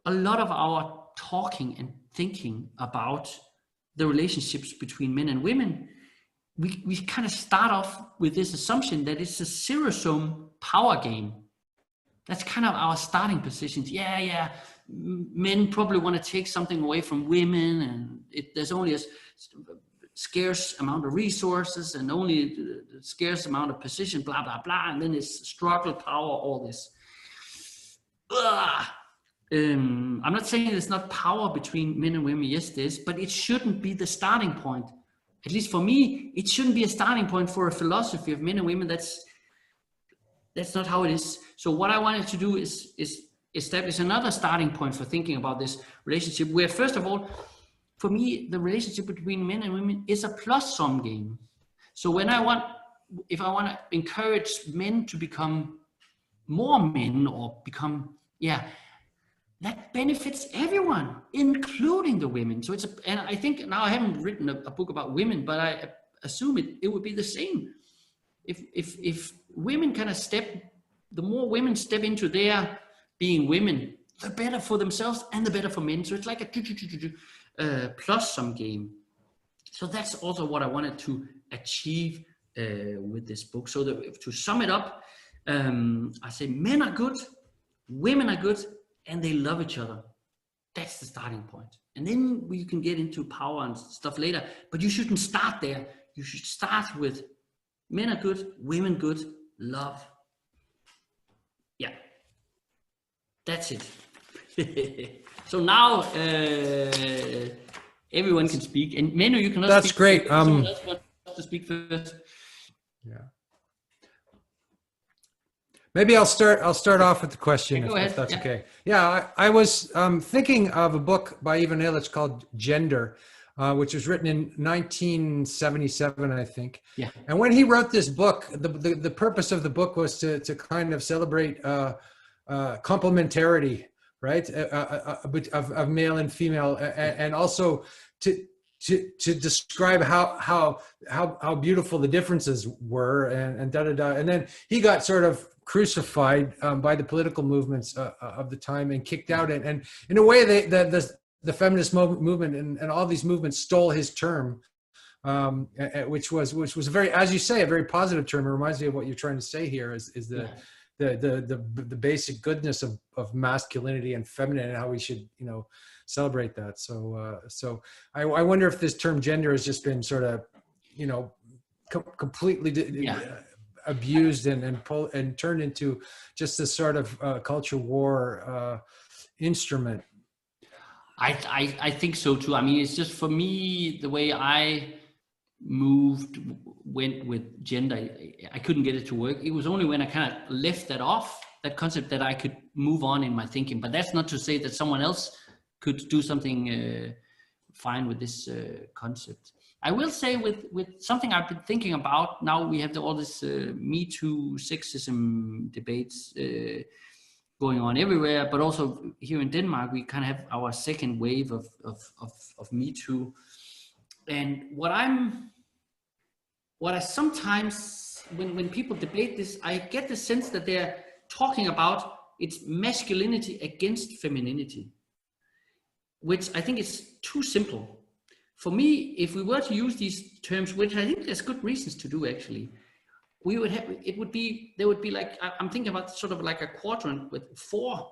a lot of our talking and thinking about the relationships between men and women, we kind of start off with this assumption that it's a zero-sum power game. That's kind of our starting positions. Yeah, men probably want to take something away from women, and there's only a scarce amount of resources and only a scarce amount of position, blah, blah, blah, and then it's struggle, power, all this. I'm not saying there's not power between men and women. Yes, there is, but it shouldn't be the starting point. At least for me, it shouldn't be a starting point for a philosophy of men and women. That's not how it is. So what I wanted to do is establish another starting point for thinking about this relationship, where first of all, for me, the relationship between men and women is a plus-sum game. So if I want to encourage men to become more men or become, that benefits everyone, including the women. So and I think now I haven't written a book about women, but I assume it would be the same. If women kind of the more women step into their being women, the better for themselves and the better for men. So it's like a plus-sum game. So that's also what I wanted to achieve with this book. So to sum it up, I say men are good, women are good, and they love each other. That's the starting point. And then we can get into power and stuff later, but you shouldn't start there. You should start with men are good, women good, love. Yeah, that's it. So now everyone can speak, and Manu, you can also that's speak. Great. Someone else wants to speak first. Yeah. Maybe I'll start off with the question, if that's okay. Yeah, I was thinking of a book by Ivan Illich called Gender, which was written in 1977, I think. Yeah. And when he wrote this book, the purpose of the book was to kind of celebrate complementarity, right, of male and female, and also to describe how beautiful the differences were, and and then he got sort of crucified by the political movements of the time and kicked out, and in a way the feminist movement and all these movements stole his term, which was a very, as you say, a very positive term. It reminds me of what you're trying to say here is the basic goodness of masculinity and feminine, and how we should celebrate that. So I wonder if this term gender has just been sort of completely abused and turned into just this sort of culture war instrument. I think so too. I mean, it's just, for me, the way I went with gender, I couldn't get it to work. It was only when I kind of left that concept, that I could move on in my thinking. But that's not to say that someone else could do something fine with this concept. I will say with something I've been thinking about, now we have all this Me Too sexism debates going on everywhere, but also here in Denmark, we kind of have our second wave of Me Too. And what I sometimes, when people debate this, I get the sense that they're talking about it's masculinity against femininity, which I think is too simple. For me, if we were to use these terms, which I think there's good reasons to do actually, we would have, there would be like, I'm thinking about sort of like a quadrant with 4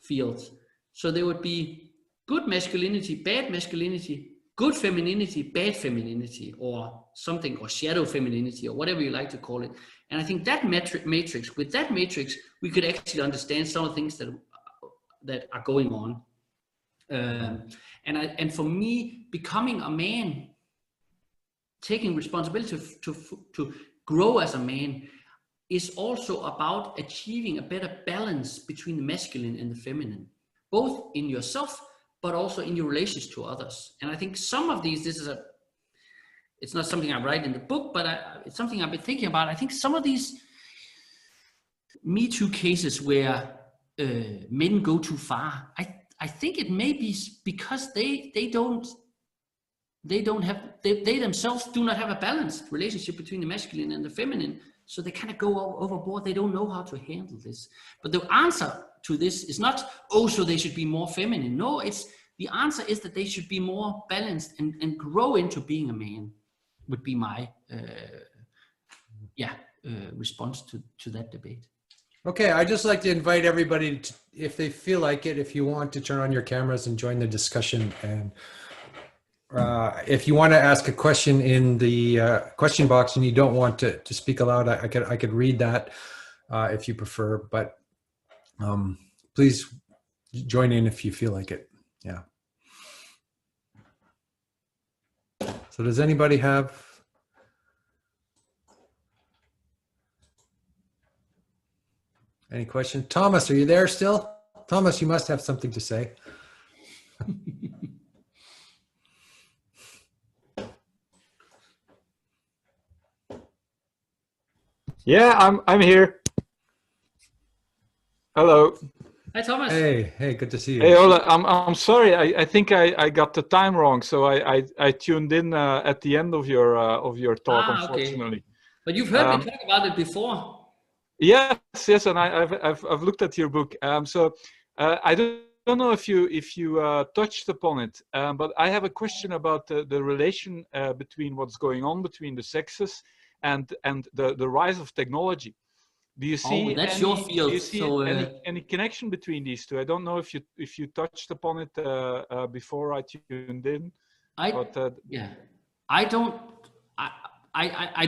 fields. So there would be good masculinity, bad masculinity, good femininity, bad femininity, or something, or shadow femininity, or whatever you like to call it. And I think that matrix, with that matrix, we could actually understand some of the things that are going on. And for me, becoming a man, taking responsibility to grow as a man, is also about achieving a better balance between the masculine and the feminine, both in yourself, but also in your relations to others. And I think some of these, it's not something I write in the book, but it's something I've been thinking about. I think some of these Me Too cases where men go too far, I think it may be because they themselves do not have a balanced relationship between the masculine and the feminine. So they kind of go overboard. They don't know how to handle this. But the answer to this is not, oh, so they should be more feminine. No, the answer is that they should be more balanced and grow into being a man, would be my response to that debate. Okay, I'd just like to invite everybody to, if they feel like it, if you want to turn on your cameras and join the discussion. And if you want to ask a question in the question box and you don't want to speak aloud, I could read that if you prefer, but please join in if you feel like it. Yeah. So does anybody have any questions? Thomas, are you there still? Thomas, you must have something to say. Yeah, I'm here. Hello. Hi, Thomas. Hey, good to see you. Hey, Ole, I'm sorry. I think I got the time wrong, so I tuned in at the end of your talk, unfortunately. Okay. But you've heard me talk about it before. Yes, and I've looked at your book. So I don't know if you touched upon it, but I have a question about the relation between what's going on between the sexes and the rise of technology. Do you see that's your field. Do you see any connection between these two? I don't know if you touched upon it before I tuned in. I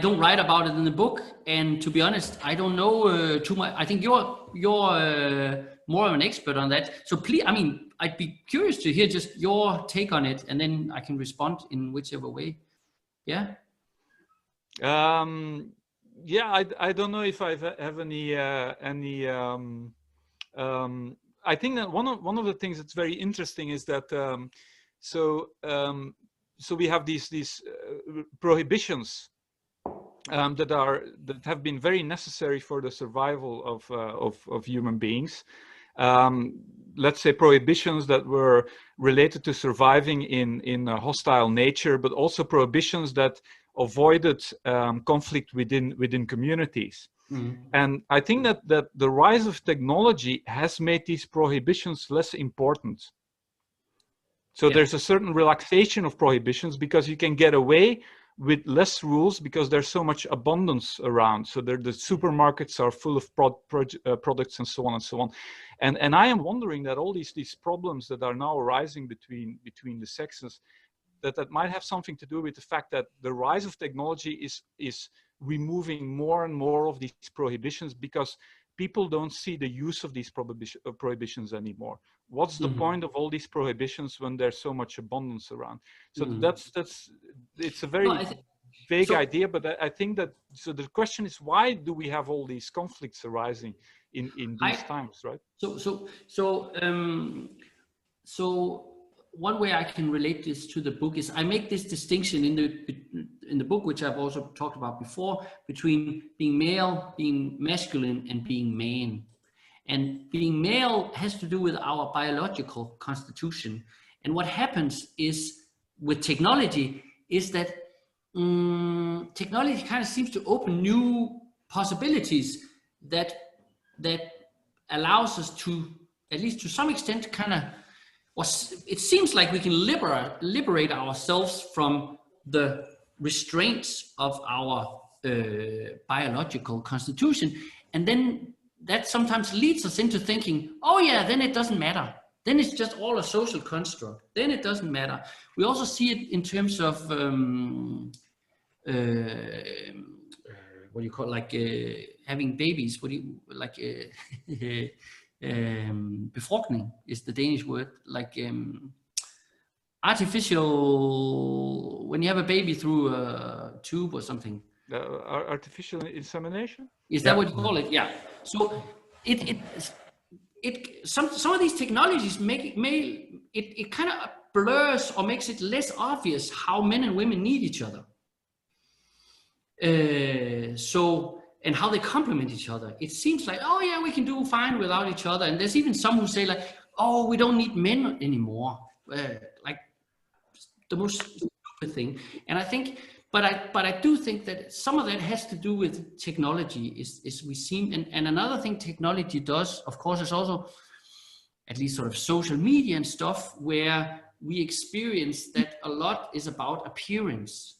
don't write about it in the book, and to be honest, I don't know too much. I think you're more of an expert on that. So please, I mean, I'd be curious to hear just your take on it, and then I can respond in whichever way. Yeah. Yeah, I don't know if I have any. I think that one of the things that's very interesting is that so we have these prohibitions that have been very necessary for the survival of human beings. Let's say prohibitions that were related to surviving in a hostile nature, but also prohibitions that avoided conflict within communities. Mm-hmm. And I think that the rise of technology has made these prohibitions less important. So there's a certain relaxation of prohibitions because you can get away with less rules because there's so much abundance around. So the supermarkets are full of products and so on and so on. And I am wondering that all these problems that are now arising between the sexes, that might have something to do with the fact that the rise of technology is removing more and more of these prohibitions because people don't see the use of these prohibitions anymore. What's the point of all these prohibitions when there's so much abundance around? So it's a very vague idea, but I think that, so the question is, why do we have all these conflicts arising in these times, right? So one way I can relate this to the book is I make this distinction in the book, which I've also talked about before, between being male, being masculine, and being man. And being male has to do with our biological constitution. And what happens is with technology is that technology kind of seems to open new possibilities that allows us to, at least to some extent, kind of, it seems like we can liberate ourselves from the restraints of our biological constitution, and then that sometimes leads us into thinking, oh yeah, then it doesn't matter. Then it's just all a social construct. Then it doesn't matter. We also see it in terms of what do you call it, like having babies? What do you like? Befrugtning is the Danish word, like artificial, when you have a baby through a tube or something. Artificial insemination? Is that what you call it? Yeah. So some of these technologies it kind of blurs or makes it less obvious how men and women need each other. And how they complement each other. It seems like, oh yeah, we can do fine without each other. And there's even some who say like, oh, we don't need men anymore. Like the most stupid thing. And I think, but I do think that some of that has to do with technology. Is we seem, and another thing technology does, of course, is also at least sort of social media and stuff, where we experience that a lot is about appearance.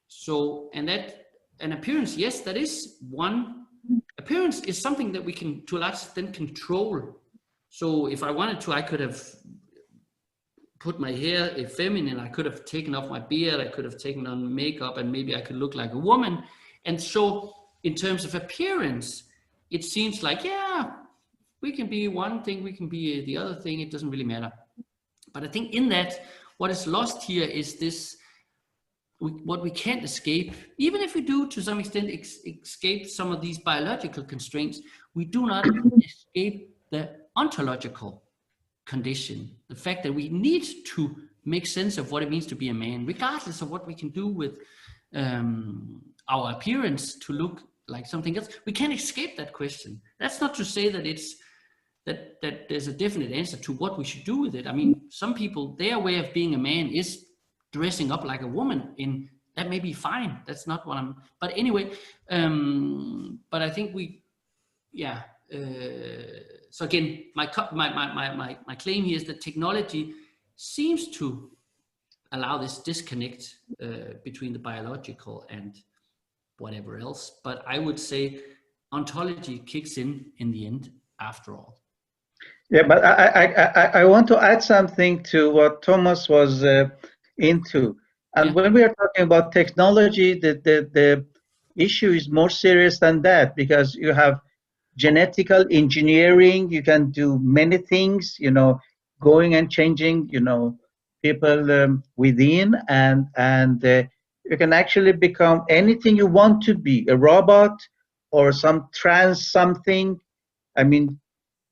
So, and that. An appearance, yes, that is one. Appearance is something that we can, to a large extent, control. So if I wanted to, I could have put my hair feminine, I could have taken off my beard, I could have taken on makeup, and maybe I could look like a woman. And so in terms of appearance, it seems like, yeah, we can be one thing, we can be the other thing, it doesn't really matter. But I think in that, what is lost here is this, what we can't escape, even if we do to some extent escape some of these biological constraints, we do not escape the ontological condition, the fact that we need to make sense of what it means to be a man, regardless of what we can do with our appearance to look like something else. We can't escape that question. That's not to say that it's that there's a definite answer to what we should do with it. I mean, some people, their way of being a man is dressing up like a woman, in that may be fine. That's not what I'm, but anyway, but I think so again, my claim here is that technology seems to allow this disconnect between the biological and whatever else, but I would say ontology kicks in the end after all. Yeah, but I want to add something to what Thomas was into. And when we are talking about technology, the issue is more serious than that, because you have genetical engineering, you can do many things, you know, going and changing, you know, people within, and you can actually become anything you want to be, a robot or some trans something. I mean,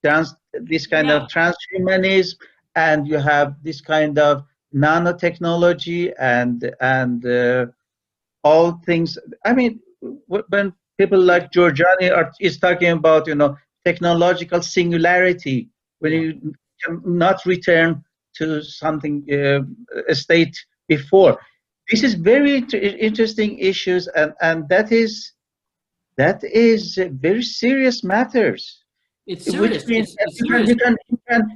this kind of transhumanism, and you have this kind of nanotechnology and all things. I mean, when people like Giorgiani is talking about, you know, technological singularity, when you cannot return to something a state before. This is very interesting issues, and that is very serious matters. It's serious. Which means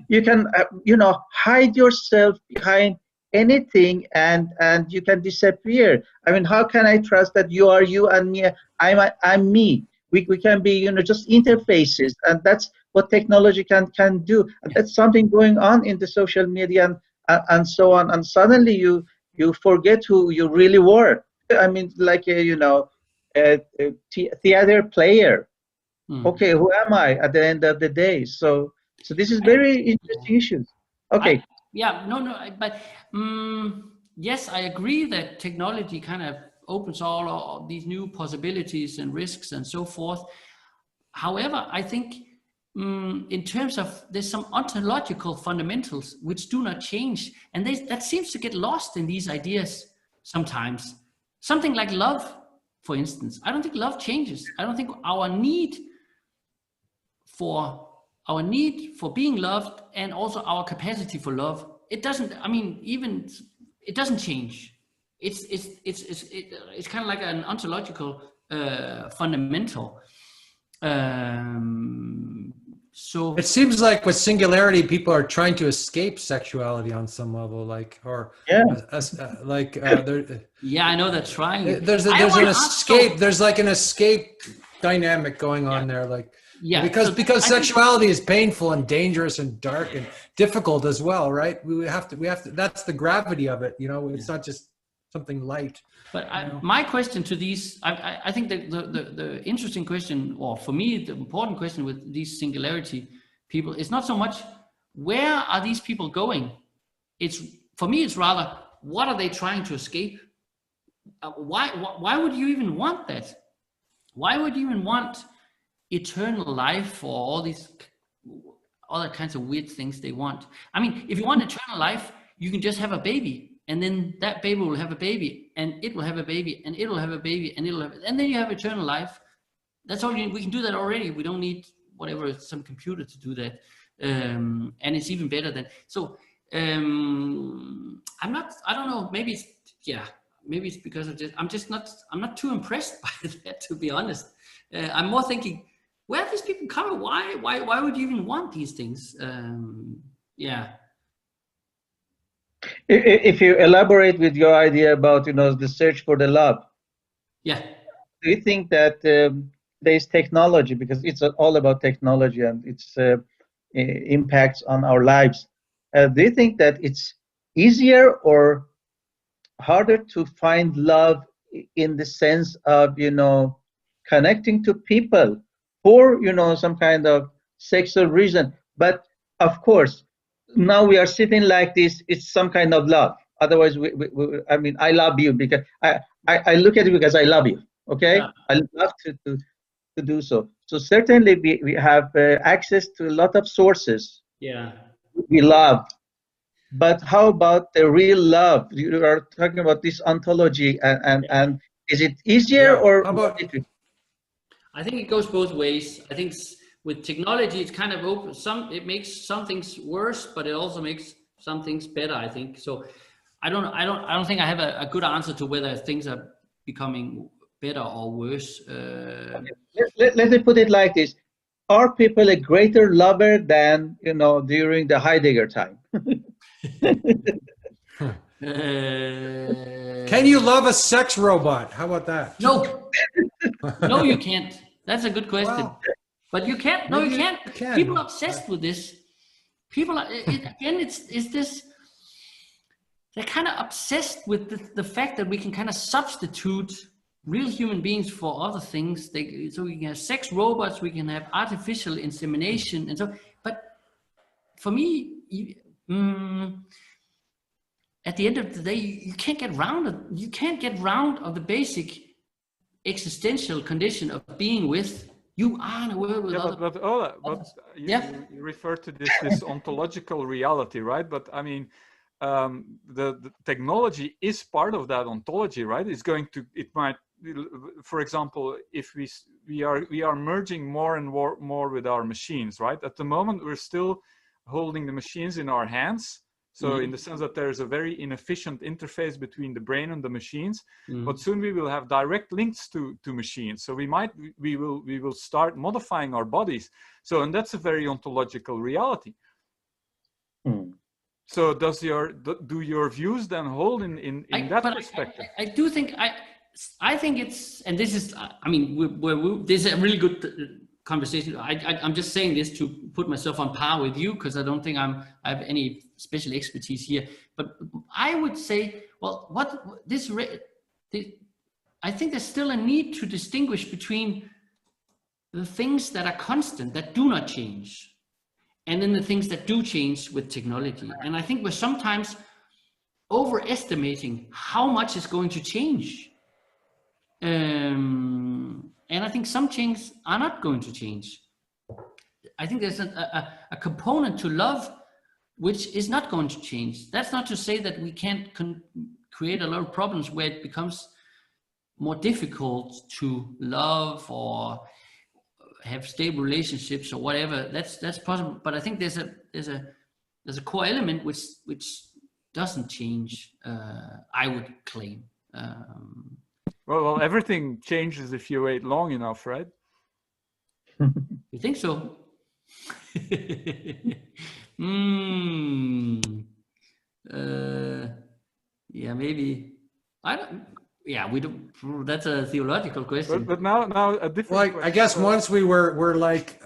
you can you know, hide yourself behind anything, and you can disappear. I mean, how can I trust that you are you and me? I'm me. We can be, you know, just interfaces, and that's what technology can do. And that's something going on in the social media and so on. And suddenly you forget who you really were. I mean, like you know, a theater player. Okay, who am I at the end of the day? So this is very interesting issues. Okay. But yes, I agree that technology kind of opens all these new possibilities and risks and so forth. However, I think in terms of, there's some ontological fundamentals which do not change, and that seems to get lost in these ideas sometimes. Something like love, for instance. I don't think love changes. I don't think our need for being loved, and also our capacity for love, it doesn't, I mean, even it doesn't change. it's kind of like an ontological fundamental. So it seems like with singularity, people are trying to escape sexuality on some level, like, or Yeah. Yeah, I know they're trying. There's an escape. There's like an escape dynamic going on there, like, because sexuality is painful and dangerous and dark and difficult as well, right? We have to. That's the gravity of it, you know. It's not just something light. But my question to these, I think the interesting question, or for me, the important question with these singularity people is not so much where are these people going. It's, for me, it's rather what are they trying to escape. Why would you even want that? Why would you even want eternal life or all these other kinds of weird things they want? I mean, if you want eternal life, you can just have a baby. And then that baby will have a baby, and it will have a baby, and it'll have a baby, and and then you have eternal life. That's all we can do that already. We don't need whatever, some computer to do that. And it's even better than, so I don't know, maybe it's because I'm not too impressed by that, to be honest. I'm more thinking, where are these people coming? Why would you even want these things? If you elaborate with your idea about, the search for the love. Yeah. Do you think that there's technology, because it's all about technology and its impacts on our lives? Do you think that it's easier or harder to find love in the sense of, connecting to people for, some kind of sexual reason? But of course, now we are sitting like this, it's some kind of love. Otherwise, I mean, I love you because I look at you because I love you. Okay, yeah. I love to do so. So certainly we have access to a lot of sources. Yeah, we love. But how about the real love? You are talking about this ontology, and is it easier or? How about? I think it goes both ways. I think with technology, it's kind of open. It makes some things worse, but it also makes some things better, I think. So I don't think I have a good answer to whether things are becoming better or worse. Let me put it like this: are people a greater lover than during the Heidegger time? Can you love a sex robot? How about that? No, no, you can't. That's a good question. Well, but you can't. No, you can't. People are obsessed with this. People are it's this. They're kind of obsessed with the fact that we can kind of substitute real human beings for other things. So we can have sex robots, we can have artificial insemination, and so. But for me, at the end of the day, you can't get round it. You can't get round of the basic existential condition of being with. You are in a world with other. But you refer to this ontological reality, right? But I mean, the technology is part of that ontology, right? It might, for example, if we are merging more and more with our machines, right? At the moment, we're still holding the machines in our hands. So in the sense that there is a very inefficient interface between the brain and the machines, but soon we will have direct links to machines. So we will start modifying our bodies. So, and that's a very ontological reality. So do your views then hold in that perspective? I do think, I think it's, and this is, I mean, this is a really good conversation. I'm just saying this to put myself on par with you, because I don't think I have any special expertise here. But I would say, well, I think there's still a need to distinguish between the things that are constant, that do not change, and then the things that do change with technology. And I think we're sometimes overestimating how much is going to change. And I think some things are not going to change. I think there's a component to love which is not going to change. That's not to say that we can't create a lot of problems where it becomes more difficult to love or have stable relationships or whatever. That's possible. But I think there's a core element which doesn't change, I would claim. Well, everything changes if you wait long enough, right? You think so? Yeah, maybe. I don't. Yeah, we don't. That's a theological question. But now a different. Well, I guess once we're like,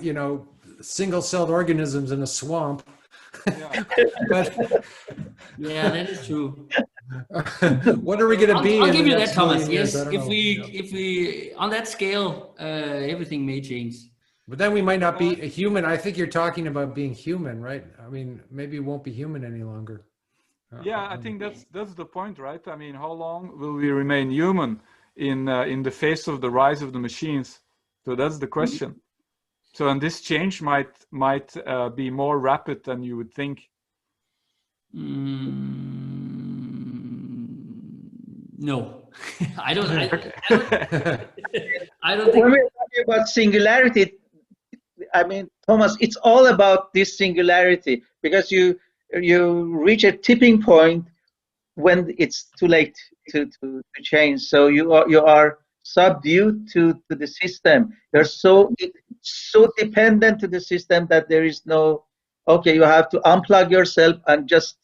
you know, single-celled organisms in a swamp. Yeah. But yeah, that is true. What are we going to be? I'll give you that, Thomas. Years? Yes, if we on that scale, everything may change. But then we might not be a human. I think you're talking about being human, right? I mean, maybe we won't be human any longer. Yeah, I think that's the point, right? I mean, how long will we remain human in the face of the rise of the machines? So that's the question. So, and this change might be more rapid than you would think. No, I don't. I don't think. When we're talking about singularity, I mean, Thomas, it's all about this singularity, because you reach a tipping point when it's too late to change. So you are subdued to the system. You're so dependent to the system that there is no, okay, you have to unplug yourself and just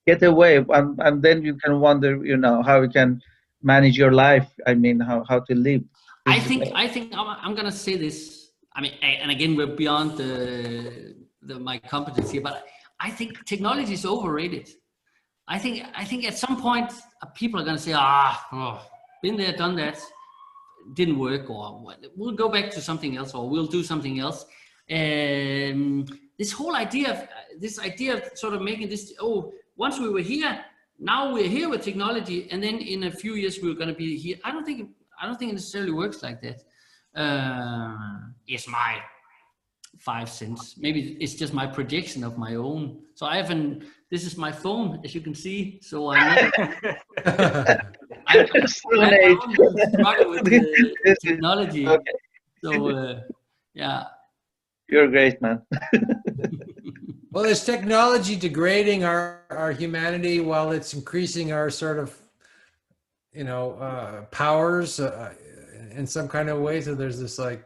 get away, and then you can wonder, you know, how you can manage your life. I mean, how to live. I think I'm gonna say this. I mean, and again, we're beyond my competence here, but I think technology is overrated. I think at some point people are gonna say, been there, done that, didn't work, or we'll go back to something else, or we'll do something else. This whole idea of sort of making this, once we were here, now we're here with technology, and then in a few years we're gonna be here. I don't think it necessarily works like that. It's my 5 cents. Maybe it's just my projection of my own. So this is my phone, as you can see. So I struggle with the technology. Okay. So yeah. You're great, man. Well, is technology degrading our humanity while it's increasing our sort of, you know, powers in some kind of way? So there's this like,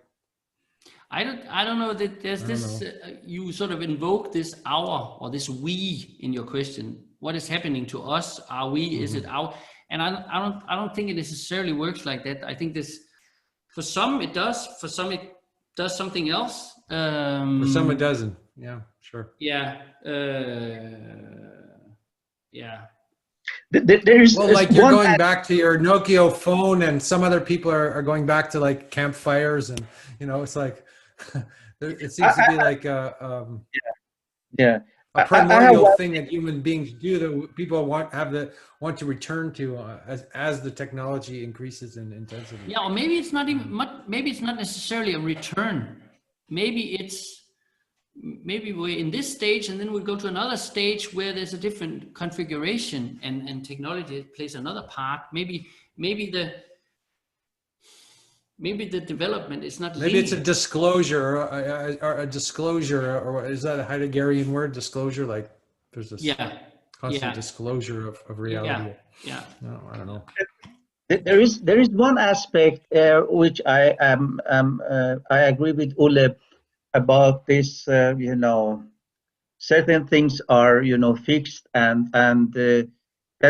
I don't know that there's this. You sort of invoke this our or this we in your question. What is happening to us? Are we? Mm-hmm. Is it our? And I don't think it necessarily works like that. I think this, for some it does. For some it does something else. For some it doesn't. Yeah, sure. Yeah. Yeah. There is, well, like you're going back to your Nokia phone, and some other people are going back to like campfires, and you know, it's like it seems to be like a primordial thing that human beings do that people want to return to as the technology increases in intensity. Yeah, or maybe it's not even maybe it's not necessarily a return. Maybe we're in this stage, and then we go to another stage where there's a different configuration, and technology plays another part. Maybe the development is not. Maybe it's a disclosure, or a disclosure, or is that a Heideggerian word? Disclosure, like there's this constant disclosure of reality. Yeah. No, I don't know. There is one aspect which I agree with Ole about this. You know, certain things are, you know, fixed, and that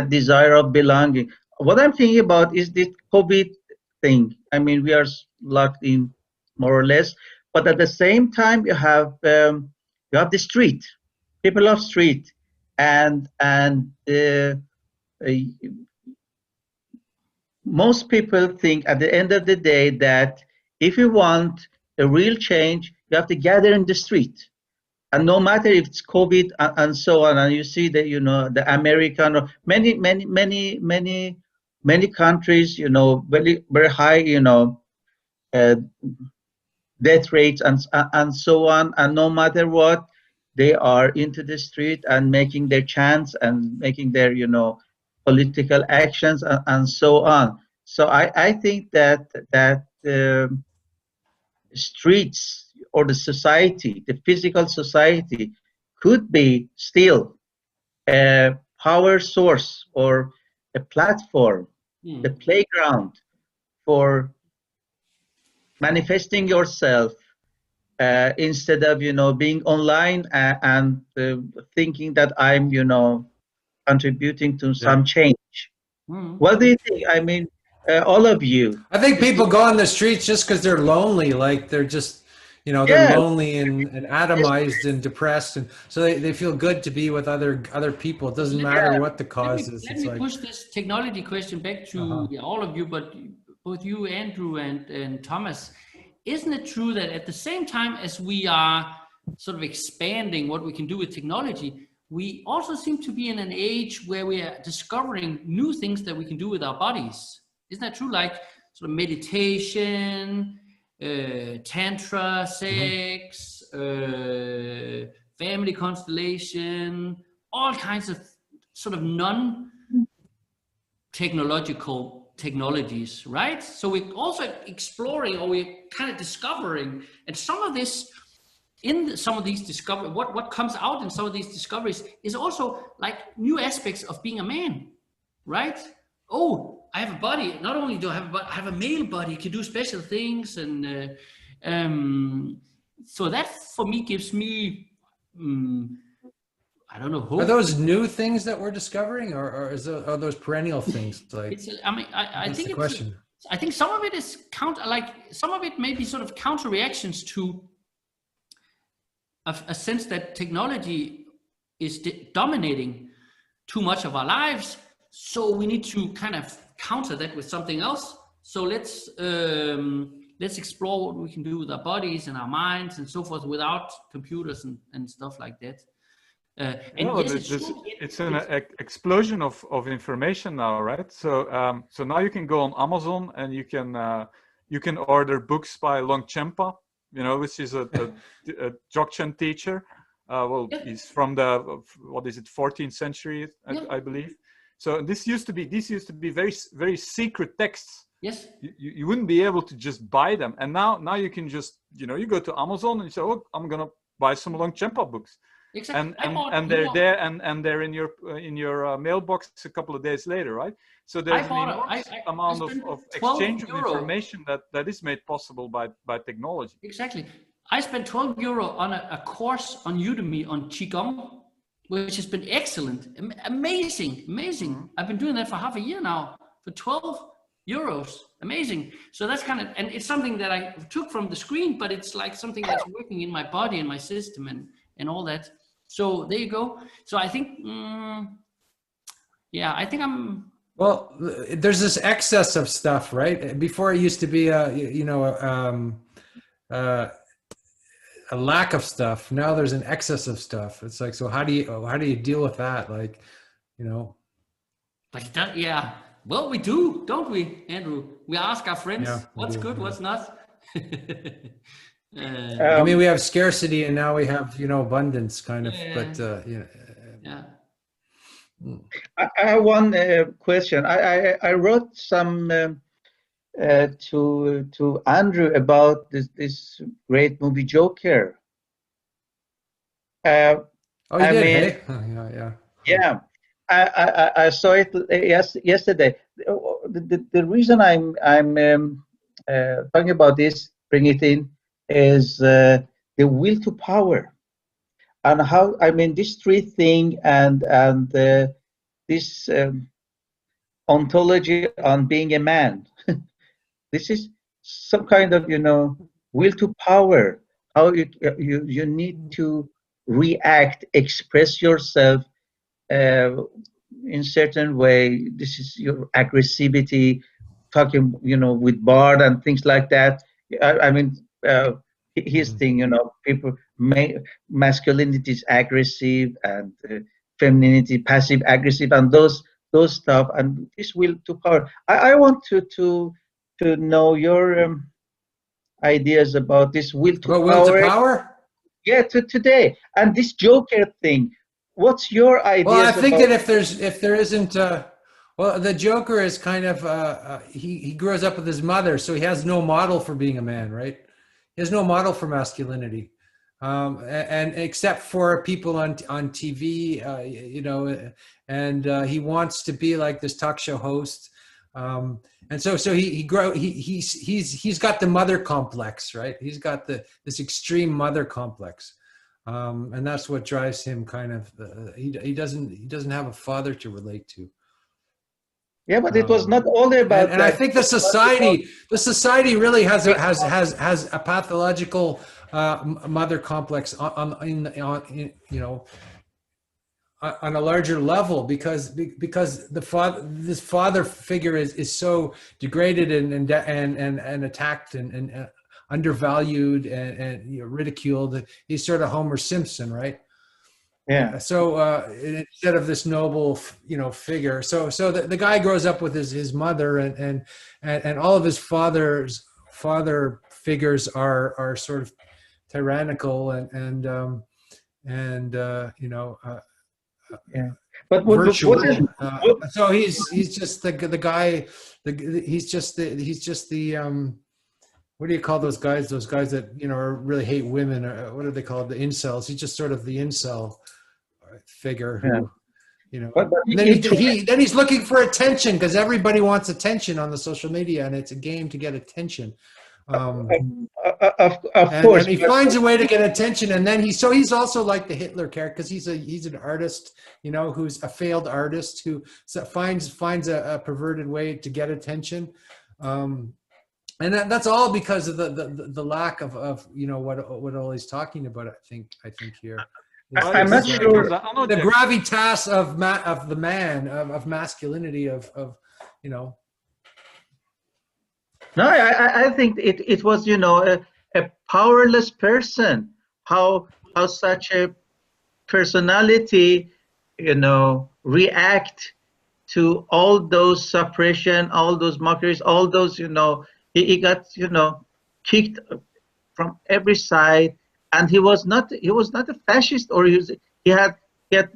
desire of belonging. What I'm thinking about is this COVID thing. I mean, we are locked in more or less, but at the same time, you have the street, people of street, and most people think at the end of the day that if you want a real change, you have to gather in the street. And no matter if it's COVID and so on, and you see that, you know, the American or many countries, you know, very, very high, you know, death rates and so on. And no matter what, they are into the street and making their chants and making their, you know, political actions and so on. So I think that streets or the society, the physical society, could be still power source or a platform, the playground for manifesting yourself, instead of, being online and thinking that I'm, contributing to some change. What do you think? I mean, all of you. I think people go on the streets just because they're lonely, like they're just, they're lonely and atomized and depressed, and so they feel good to be with other people. It doesn't matter what the cause is. Let me push this technology question back to all of you, but both you, Andrew, and Thomas. Isn't it true that at the same time as we are sort of expanding what we can do with technology, we also seem to be in an age where we are discovering new things that we can do with our bodies? Isn't that true? Like sort of meditation, tantra, sex, family constellation, all kinds of sort of non-technological technologies, right? So we're also exploring, or we're kind of discovering, and some of this in some of these discoveries, what comes out in some of these discoveries is also like new aspects of being a man, right? Oh, I have a body. Not only do I have a body, I have a male body, can do special things, and so that for me gives me I don't know. Hope. Are those new things that we're discovering, or are those perennial things? Like, I think the question. I think some of it is some of it may be sort of counter reactions to a sense that technology is dominating too much of our lives. So we need to kind of counter that with something else. So let's explore what we can do with our bodies and our minds and so forth without computers and stuff like that. It's an explosion of information now, right? So now you can go on Amazon and you can order books by Longchenpa, which is a Dzogchen teacher. He's from the 14th century, I believe. So this used to be very, very secret texts. Yes. You wouldn't be able to just buy them, and now you can just you go to Amazon and you say, oh, I'm gonna buy some Longchenpa books. Exactly. And they're there and they're in your mailbox a couple of days later, right? So there's an enormous amount of exchange of information that is made possible by technology. Exactly. I spent €12 on a course on Udemy on Qigong, which has been excellent, amazing. I've been doing that for half a year now for €12. Amazing. So that's kind of, and it's something that I took from the screen, but it's like something that's working in my body and my system and all that. So there you go. So I think, I think I'm. Well, there's this excess of stuff, right? Before it used to be a lack of stuff. Now there's an excess of stuff. It's like, so how do you deal with that? Like, Like that, yeah. Well, we do, don't we, Andrew? We ask our friends what's good, what's not. I mean, we have scarcity and now we have, abundance kind of, but I have one question. I wrote some to Andrew about this great movie Joker. Yeah. I saw it yesterday. The reason I'm talking about this, bring it in, is the will to power, and how this three thing and this ontology on being a man. This is some kind of will to power. How you need to react, express yourself in certain way. This is your aggressivity, talking with Bard and things like that. His thing, people masculinity is aggressive and femininity passive aggressive, and those stuff, and this will to power. I want to know your ideas about this will to power. Will to power? Yeah, today, and this Joker thing. What's your idea? Well, I think that if there isn't, the Joker is kind of he grows up with his mother, so he has no model for being a man, right? He has no model for masculinity. and except for people on TV, you know, and he wants to be like this talk show host. And so he's got the mother complex, right? He's got this extreme mother complex. And that's what drives him kind of, he doesn't have a father to relate to. Yeah, but it was not only about and I think the society really has a pathological mother complex on you know, on a larger level, because this father figure is so degraded and attacked and undervalued and you know, ridiculed. He's sort of Homer Simpson, right? Yeah. So instead of this noble, you know, figure, so the guy grows up with his mother, and all of his father figures are sort of tyrannical and you know, yeah. But virtual. So he's just the guy. He's just the what do you call those guys? Those guys that, you know, really hate women. Or what are they called? The incels. He's just sort of the incel figure who, yeah. You know. But then he's looking for attention, because everybody wants attention on the social media, and it's a game to get attention. Of course. And he finds a way to get attention, and then he's also like the Hitler character, because he's an artist, you know, who's a failed artist who finds a perverted way to get attention. And that's all because of the lack of you know what Ole's talking about. I think here. I'm not sure the gravitas of the man, of masculinity, of you know. No, I think it was, you know, a powerless person. How such a personality, you know, react to all those suppression, all those mockeries, all those, you know. He got, you know, kicked from every side, and he was not a fascist, or he had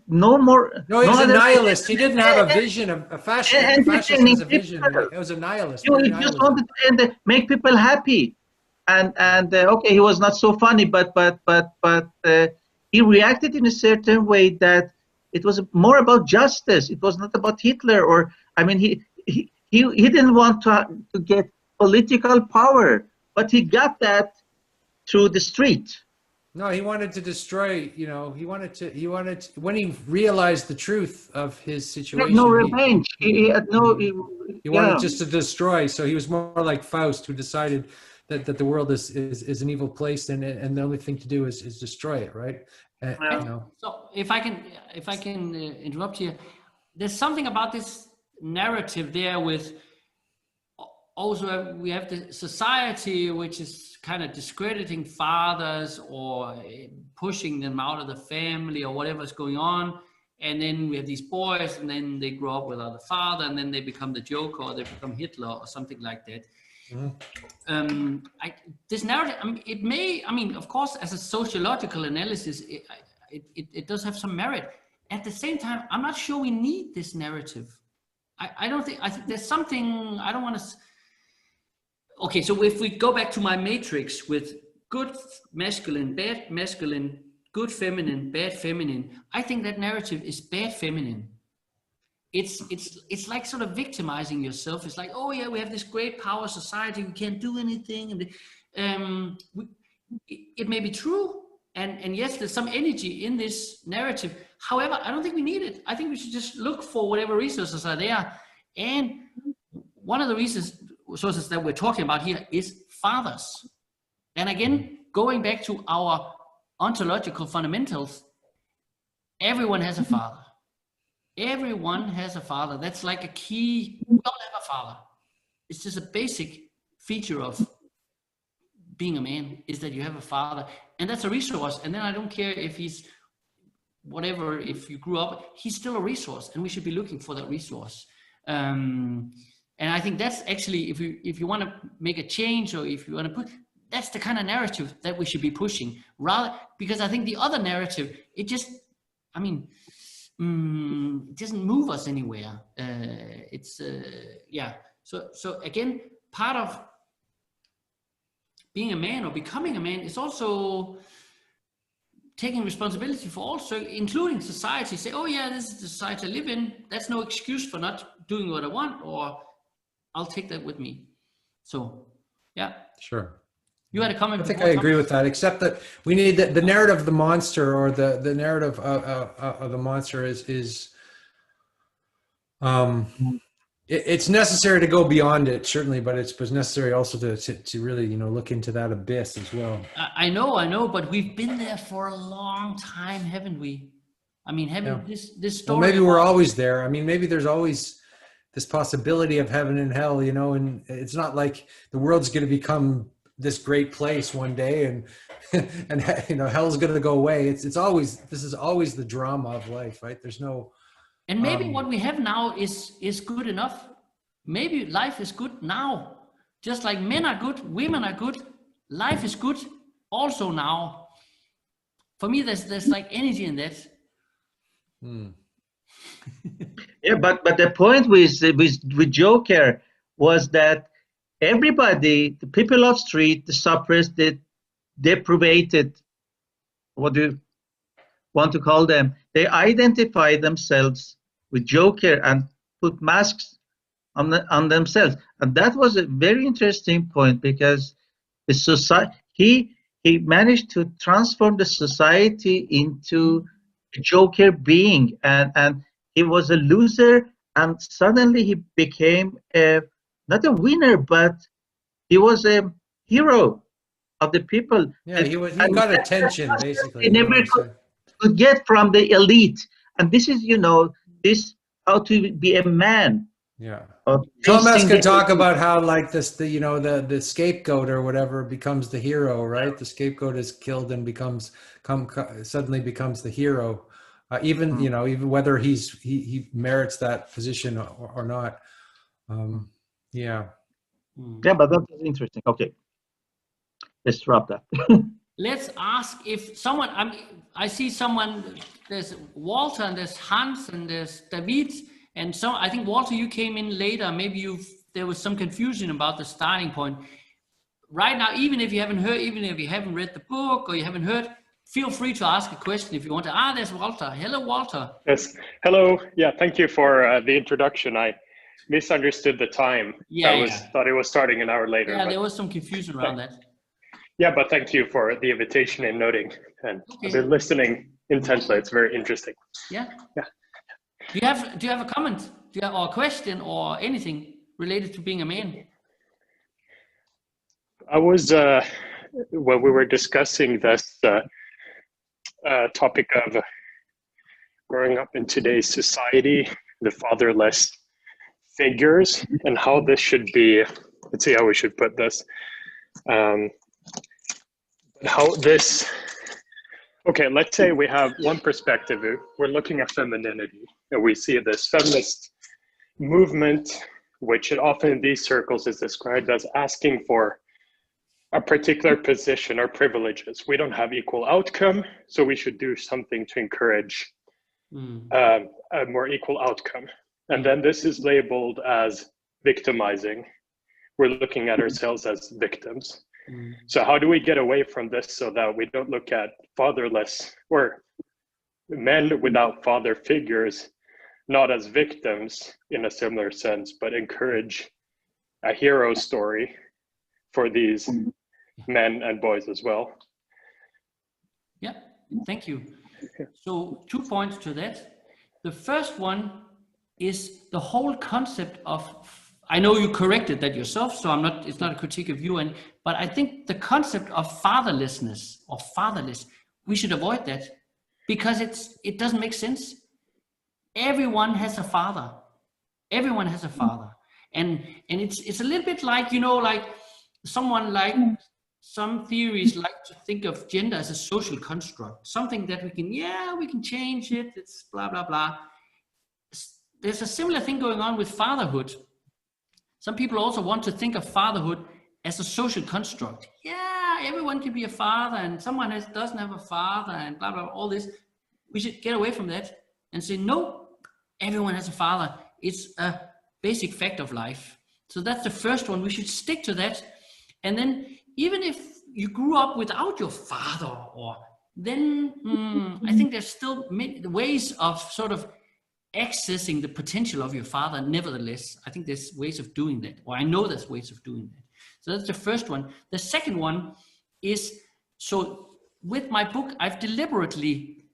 no more. No, he was a nihilist. He didn't have a vision of a fascist. Fascist was a vision. It was a nihilist. You know, he just wanted to make people happy, and okay, he was not so funny, but he reacted in a certain way that it was more about justice. It was not about Hitler, or I mean, he didn't want to get political power, but he got that through the street. No, he wanted to destroy, you know, he wanted to, when he realized the truth of his situation. No revenge. He had no. He wanted just to destroy. So he was more like Faust, who decided that the world is an evil place, and the only thing to do is destroy it, right? You know. So if I can interrupt here, there's something about this narrative there with. Also, we have the society which is kind of discrediting fathers or pushing them out of the family or whatever's going on. And then we have these boys, and then they grow up without a father, and then they become the Joker, or they become Hitler or something like that. Mm-hmm. This narrative, it may, I mean, of course, as a sociological analysis, it does have some merit. At the same time, I'm not sure we need this narrative. I think there's something, I don't want to... Okay, so if we go back to my matrix with good masculine, bad masculine, good feminine, bad feminine, I think that narrative is bad feminine. It's like sort of victimizing yourself. It's like, oh yeah, we have this great power society, we can't do anything, and it may be true, and yes, there's some energy in this narrative. However, I don't think we need it. I think we should just look for whatever resources are there, and one of the resources that we're talking about here is fathers. And again, going back to our ontological fundamentals, everyone has a father. Everyone has a father. That's like a key. We all have a father. It's just a basic feature of being a man, is that you have a father, and that's a resource. And then I don't care if he's whatever, if you grew up, he's still a resource, and we should be looking for that resource. And I think that's actually, if you want to make a change, or if you want to put, that's the kind of narrative that we should be pushing, rather, because I think the other narrative, it just, I mean, it doesn't move us anywhere. Yeah. So again, part of being a man or becoming a man is also taking responsibility for also, including society, say, oh yeah, this is the society I live in. That's no excuse for not doing what I want, or I'll take that with me. So, yeah. Sure. You had a comment. I think I agree with that, except that we need the narrative of the monster, or the narrative of the monster is it's necessary to go beyond it, certainly, but it was necessary also to really, you know, look into that abyss as well. I know, but we've been there for a long time, haven't we? I mean, this story. Well, maybe we're always there. I mean, maybe there's always this possibility of heaven and hell, you know, and it's not like the world's going to become this great place one day, and you know, hell's going to go away. This is always the drama of life, right? There's no. And maybe what we have now is good enough. Maybe life is good now. Just like men are good, women are good, life is good also now. For me, there's like energy in that. Yeah, but the point with Joker was that everybody, the people of street, the suppressed, the deprivated, what do you want to call them, they identify themselves with Joker and put masks on themselves. And that was a very interesting point, because the society, he managed to transform the society into a Joker being, and he was a loser, and suddenly he became not a winner, but he was a hero of the people. Yeah, he got attention, basically. He never could get from the elite. And this is, you know, this how to be a man. Yeah. Thomas can talk about how, like, you know, the scapegoat or whatever becomes the hero, right? The scapegoat is killed and suddenly becomes the hero, even you know, even whether he merits that position or not. Yeah. Yeah, but that's interesting. Okay, let's drop that. Let's ask if someone. I see someone. There's Walter and there's Hans and there's David. And so I think, Walter, you came in later. Maybe there was some confusion about the starting point. Right now, even if you haven't heard, even if you haven't read the book or you haven't heard, feel free to ask a question if you want to. There's Walter. Hello, Walter. Yes. Hello. Yeah, thank you for the introduction. I misunderstood the time. Thought it was starting an hour later. Yeah, there was some confusion around that. Yeah, but thank you for the invitation and noting. And I've been listening intensely. It's very interesting. Yeah. Yeah. Do you have a comment? Or a question or anything related to being a man? I was when we were discussing this topic of growing up in today's society, the fatherless figures, and how this should be. Let's see how we should put this. How this. Okay, let's say we have one perspective. We're looking at femininity, and we see this feminist movement, which often in these circles is described as asking for a particular position or privileges. We don't have equal outcome, so we should do something to encourage a more equal outcome. And then this is labeled as victimizing. We're looking at ourselves as victims. So how do we get away from this so that we don't look at fatherless or men without father figures not as victims in a similar sense, but encourage a hero story for these men and boys as well? Yeah, thank you. So 2 points to that. The first one is the whole concept of, I know you corrected that yourself, so it's not a critique of you, but I think the concept of fatherlessness or fatherless, we should avoid that, because it doesn't make sense. Everyone has a father. Everyone has a father. And it's a little bit like, you know, like someone like some theories like to think of gender as a social construct, something that we can change it, it's blah, blah, blah. There's a similar thing going on with fatherhood. Some people also want to think of fatherhood as a social construct. Yeah, everyone can be a father, and someone doesn't have a father, and blah, blah, all this. We should get away from that and say, no, everyone has a father. It's a basic fact of life. So that's the first one. We should stick to that. And then even if you grew up without your father, or then I think there's still ways of sort of accessing the potential of your father. Nevertheless, I think there's ways of doing that, or I know there's ways of doing that. So that's the first one. The second one is, so with my book, I've deliberately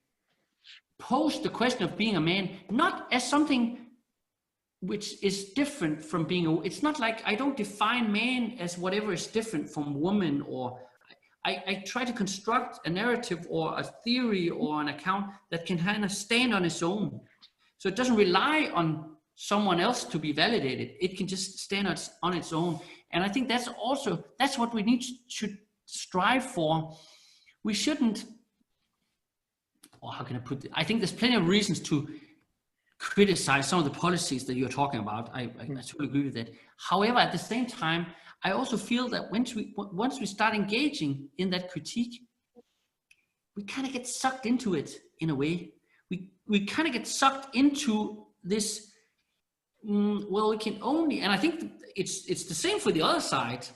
posed the question of being a man, not as something which is different from being it's not like I don't define man as whatever is different from woman, or I try to construct a narrative or a theory or an account that can kind of stand on its own. So it doesn't rely on someone else to be validated. It can just stand on its own. And I think that's what we should strive for. We shouldn't, or how can I put it? I think there's plenty of reasons to criticize some of the policies that you're talking about. I totally agree with that. However, at the same time, I also feel that once we start engaging in that critique, we kind of get sucked into it in a way. We kind of get sucked into this, well, we can only, and I think it's the same for the other side,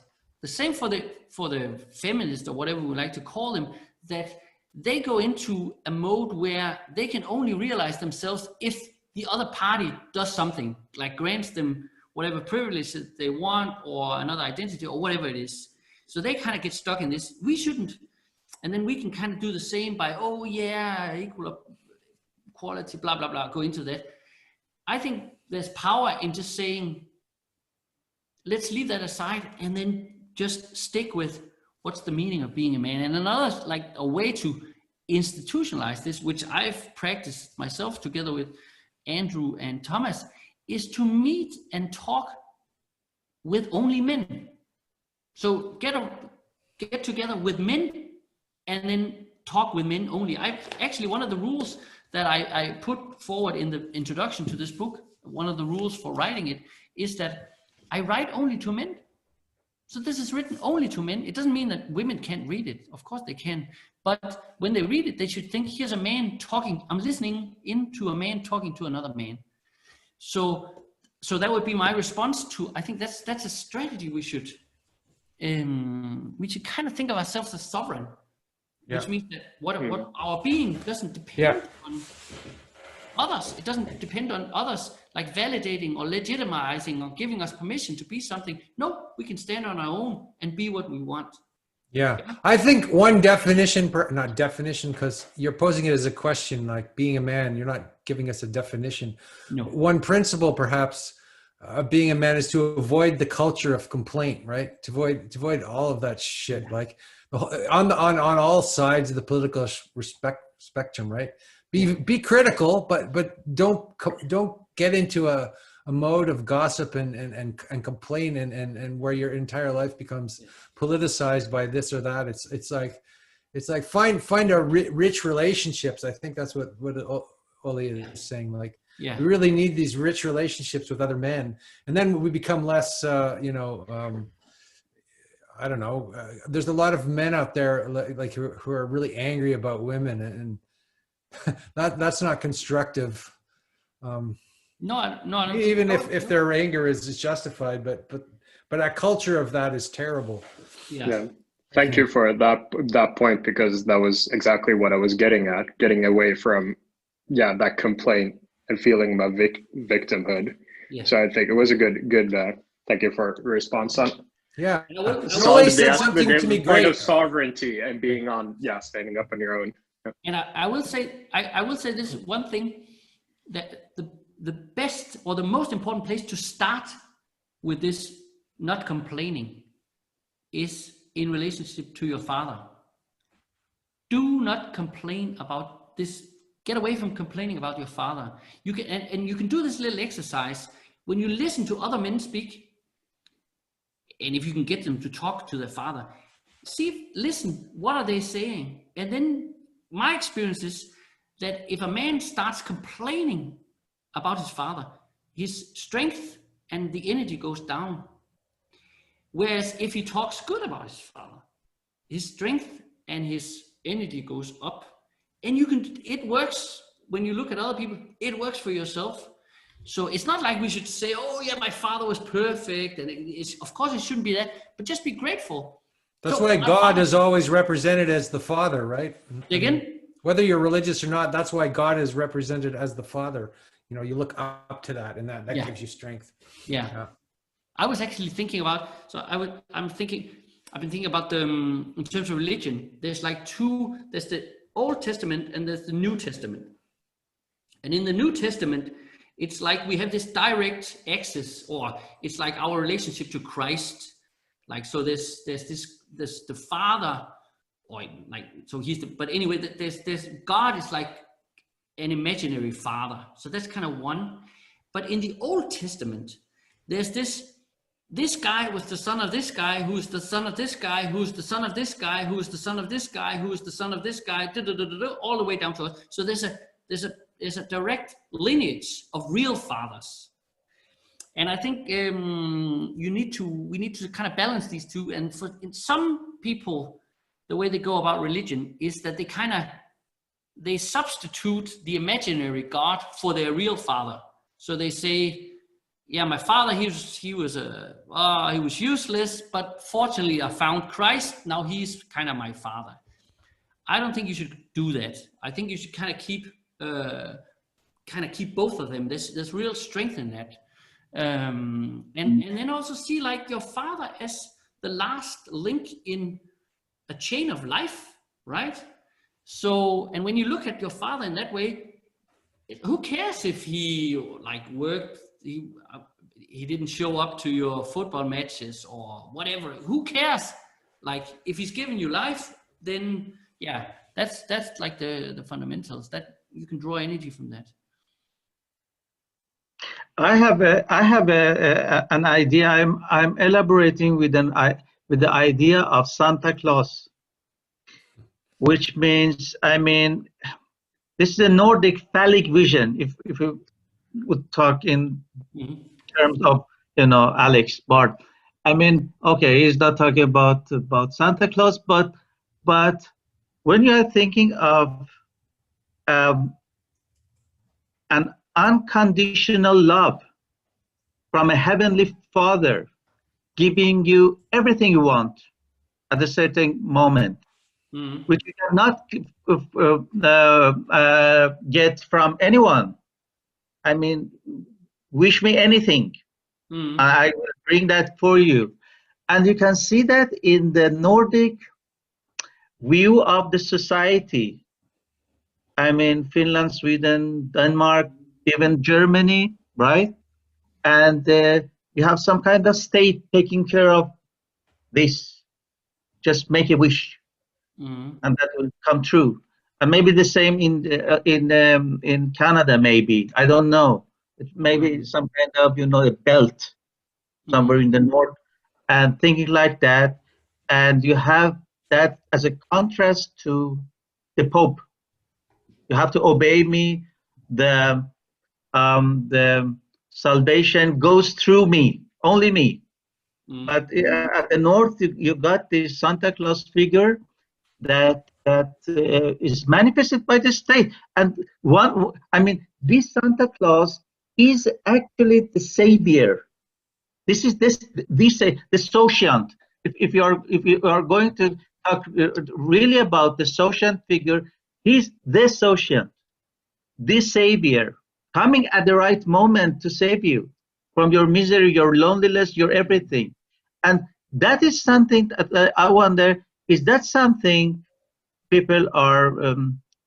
the same for the feminist or whatever we like to call them, that they go into a mode where they can only realize themselves if the other party does something, like grants them whatever privileges they want or another identity or whatever it is. So they kind of get stuck in this. We shouldn't. And then we can kind of do the same by, oh yeah, equality, blah, blah, blah, go into that. I think there's power in just saying, let's leave that aside and then just stick with what's the meaning of being a man. And another, like a way to institutionalize this, which I've practiced myself together with Andrew and Thomas, is to meet and talk with only men. So get together with men and then talk with men only. One of the rules that I put forward in the introduction to this book, one of the rules for writing it, is that I write only to men. So this is written only to men. It doesn't mean that women can't read it. Of course they can. But when they read it, they should think, here's a man talking. I'm listening into a man talking to another man. So that would be my response to, I think that's a strategy we should kind of think of ourselves as sovereign, which means that what our being doesn't depend on others. It doesn't depend on others like validating or legitimizing or giving us permission to be something. No, we can stand on our own and be what we want. Yeah, I think one definition, not definition, because you're posing it as a question, like being a man, you're not giving us a definition. No. One principle perhaps of being a man is to avoid the culture of complaint, right? To avoid all of that shit, like on all sides of the political spectrum, right? Be critical, but don't get into a mode of gossip and complain and where your entire life becomes politicized by this or that. It's like find a rich relationships. I think that's what Ole is saying. Like, we really need these rich relationships with other men, and then we become less, I don't know. There's a lot of men out there like who are really angry about women, and that's not constructive. No. Even if their anger is justified, but a culture of that is terrible. Yeah. Thank you for that point, because that was exactly what I was getting at, getting away from that complaint and feeling about victimhood. Yeah. So I think it was a good thank you for the response on. Yeah. Ole said something to me great of sovereignty and being on standing up on your own. And I will say this one thing, that the best or the most important place to start with this not complaining is in relationship to your father. Do not complain about this. Get away from complaining about your father. You can and you can do this little exercise when you listen to other men speak, and if you can get them to talk to their father, listen, what are they saying? And then my experience is that if a man starts complaining about his father, his strength and the energy goes down. Whereas if he talks good about his father, his strength and his energy goes up. And it works when you look at other people, it works for yourself. So it's not like we should say, oh yeah, my father was perfect. And of course it shouldn't be that, but just be grateful That's why God is always represented as the Father, right? Again? Whether you're religious or not, that's why God is represented as the Father. You know, you look up to that, and that gives you strength. Yeah. I was actually thinking about, I've been thinking about in terms of religion, there's like there's the Old Testament and there's the New Testament. And in the New Testament, it's like we have this direct access, or it's like our relationship to Christ. Like, so there's the Father, or like, so but anyway, there's God is like an imaginary father. So that's kind of one. But in the Old Testament, there's this guy was the son of this guy, who's the son of this guy, who's the son of this guy, who's the son of this guy, who's the son of this guy, all the way down to us. So there's a direct lineage of real fathers. And I think we need to kind of balance these two. And in some people, the way they go about religion is that they substitute the imaginary God for their real father. So they say, yeah, my father, he was useless, but fortunately I found Christ. Now he's kind of my father. I don't think you should do that. I think you should kind of keep both of them. There's real strength in that. And then also see like your father as the last link in a chain of life, right? So, and when you look at your father in that way, who cares if he like worked, he didn't show up to your football matches or whatever? Who cares? Like, if he's giving you life, then yeah, that's like the fundamentals that you can draw energy from that. I have an idea. I'm elaborating with the idea of Santa Claus, which means, this is a Nordic phallic vision. If you would talk in terms of, Alex Bard, okay, he's not talking about Santa Claus, but when you are thinking of an unconditional love from a heavenly Father, giving you everything you want at a certain moment, which you cannot get from anyone. Wish me anything, I will bring that for you. And you can see that in the Nordic view of the society. Finland, Sweden, Denmark, even Germany, right? And you have some kind of state taking care of this. Just make a wish, and that will come true. And maybe the same in Canada. Maybe, I don't know. It maybe some kind of a belt somewhere in the north, and thinking like that. And you have that as a contrast to the Pope. You have to obey me. The salvation goes through me, only me. But at the north, you got this Santa Claus figure that is manifested by the state. And this Santa Claus is actually the savior. This is the sociant. If you are going to talk really about the sociant figure, he's the sociant, the savior, coming at the right moment to save you from your misery, your loneliness, your everything. And that is something that I wonder, is that something people are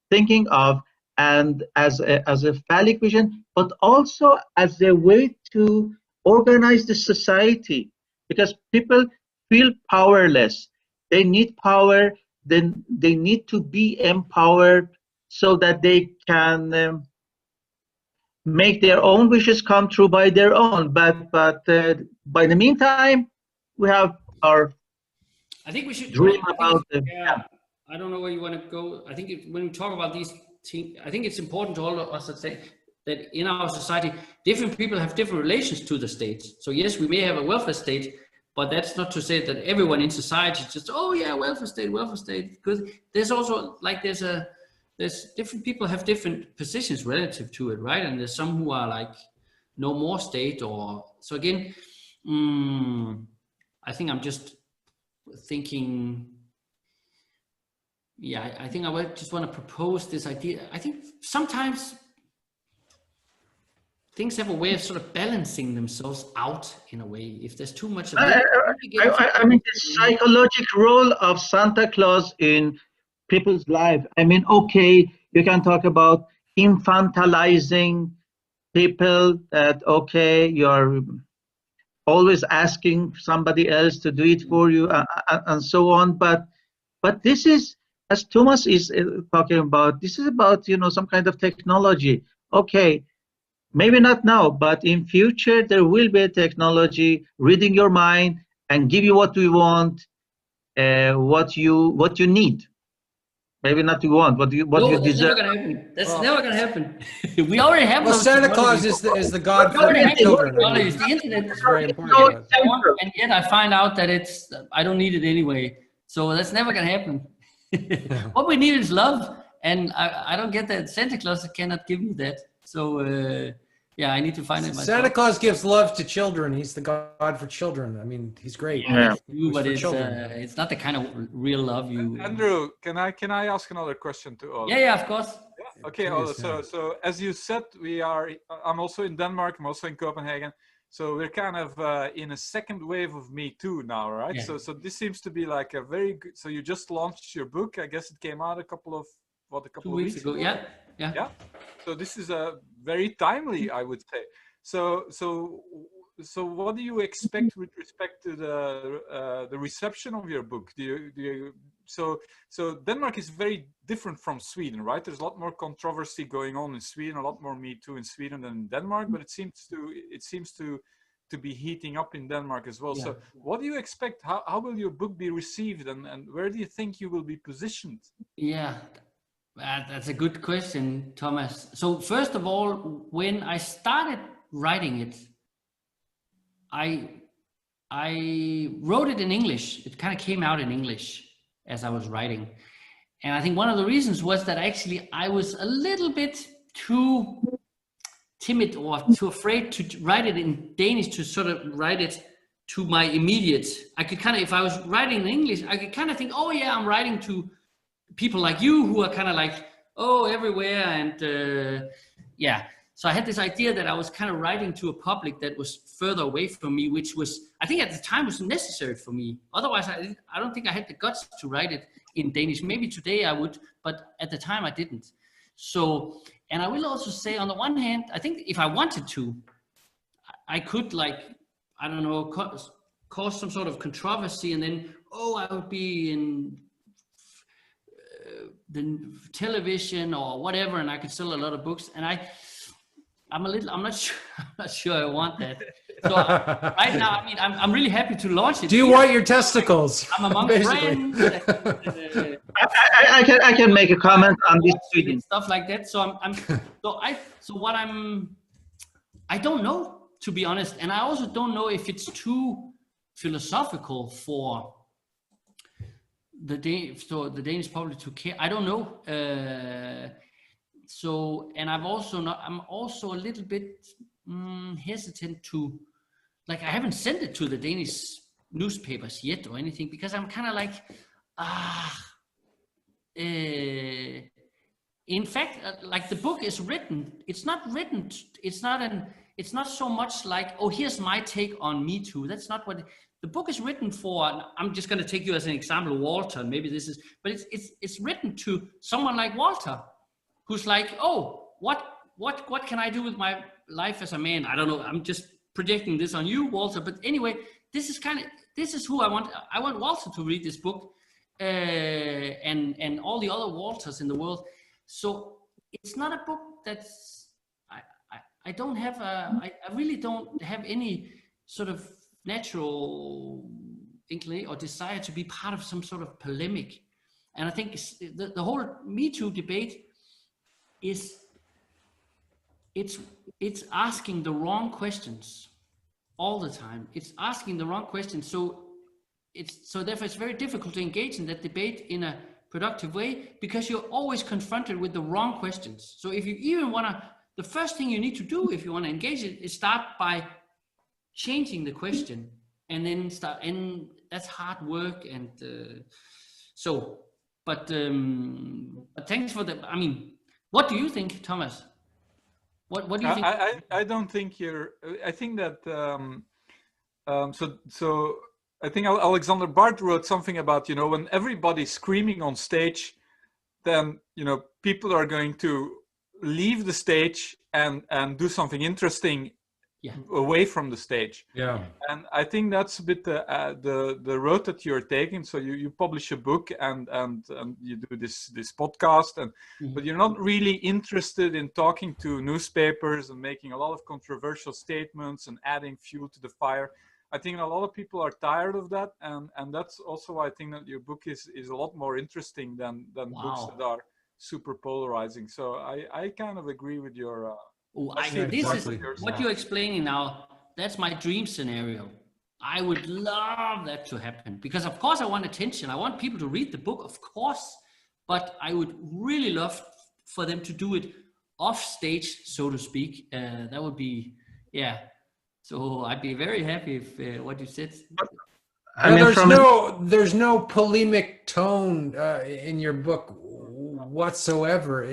thinking of, and as a phallic vision, but also as a way to organize the society? Because people feel powerless. They need power. Then they need to be empowered so that they can make their own wishes come true by their own. But by the meantime, we have our dream about the. Yeah. I don't know where you want to go. I think when we talk about these things, I think it's important to all of us to say that in our society, different people have different relations to the state. So yes, we may have a welfare state, but that's not to say that everyone in society just, oh yeah, welfare state. Because there's also like there's different people have different positions relative to it, right? And there's some who are like no more state, or so again. I think I'm just thinking, yeah, I think I would just want to propose this idea. I think sometimes things have a way of sort of balancing themselves out in a way. If there's too much of it, I mean, the psychological role of Santa Claus in people's life. I mean, okay, you can talk about infantilizing people, that, okay, you're always asking somebody else to do it for you, and so on. But this is, as Thomas is talking about, this is about, you know, some kind of technology. Okay, maybe not now, but in future there will be a technology reading your mind and give you what you want, what you need. Maybe not you want, what you deserve. Never gonna happen. That's never gonna happen. We already have. Well, Santa Claus is the god for children. The internet is very important, and yet I find out that I don't need it anyway. So that's never gonna happen. What we need is love, and I don't get that. Santa Claus cannot give me that. So yeah, I need to find it myself. Santa Claus gives love to children. He's the god for children. I mean, he's great. Yeah, but it's not the kind of real love you. Andrew, can I ask another question to Ole? Yeah, of course. Yeah. Okay, Ole. So as you said, I'm also in Denmark. I'm also in Copenhagen. So we're kind of in a second wave of Me Too now, right? Yeah. So this seems to be like a very good. So you just launched your book. I guess it came out a couple of weeks ago. Yeah. So this is a very timely, I would say. So what do you expect with respect to the reception of your book? So Denmark is very different from Sweden, right? There's a lot more controversy going on in Sweden, a lot more Me Too in Sweden than in Denmark, but it seems to be heating up in Denmark as well. Yeah. So what do you expect? How will your book be received, and where do you think you will be positioned? Yeah. That's a good question, Thomas. So first of all, when I started writing it, I wrote it in English. It kind of came out in English as I was writing. And I think one of the reasons was that actually I was a little bit too timid or too afraid to write it in Danish, to sort of write it to my immediate. I could kind of, if I was writing in English, I could kind of think, oh yeah, I'm writing to people like you who are kind of like, oh, everywhere. And yeah, so I had this idea that I was kind of writing to a public that was further away from me, which was, I think at the time was necessary for me. Otherwise, I don't think I had the guts to write it in Danish. Maybe today I would, but at the time I didn't. So, and I will also say, on the one hand, I think if I wanted to, I could, like, I don't know, cause some sort of controversy, and then, oh, I would be in the television or whatever, and I could sell a lot of books. And I'm not sure I want that. So right now, I mean, I'm really happy to launch it. Do you want your testicles? I'm among friends. I can make a comment on this tweeting stuff like that. So I don't know, to be honest, and I also don't know if it's too philosophical for the Danish public to care. I don't know. And I'm also a little bit hesitant to, like, I haven't sent it to the Danish newspapers yet or anything, because I'm kind of like, in fact, like, the book is written, it's not so much like, oh, here's my take on Me Too. That's not what the book is written for. I'm just going to take you as an example, Walter. Maybe this is, but it's written to someone like Walter, who's like, oh, what can I do with my life as a man? I don't know. I'm just projecting this on you, Walter. But anyway, this is who I want. I want Walter to read this book, and all the other Walters in the world. So it's not a book that's, I don't have I really don't have any sort of natural inclination or desire to be part of some sort of polemic. And I think the whole Me Too debate is, it's asking the wrong questions all the time. It's asking the wrong questions. So therefore it's very difficult to engage in that debate in a productive way, because you're always confronted with the wrong questions. So if you even want to, the first thing you need to do if you want to engage it is start by changing the question, and then that's hard work, and but thanks for the. I mean, what do you think, Thomas? What do you think? I don't think you're. I think that so I think Alexander Bard wrote something about, you know, when everybody's screaming on stage, then, you know, people are going to leave the stage and do something interesting away from the stage. Yeah. And I think that's a bit the road that you're taking. So you publish a book and you do this podcast, and but you're not really interested in talking to newspapers and making a lot of controversial statements and adding fuel to the fire. I think a lot of people are tired of that, and that's also why I think that your book is a lot more interesting than books that are super polarizing. So I kind of agree with your. This is what you're explaining now. That's my dream scenario. I would love that to happen, because of course I want attention. I want people to read the book, of course, but I would really love for them to do it off stage, so to speak. That would be, So I'd be very happy if what you said. I mean, there's no polemic tone in your book whatsoever.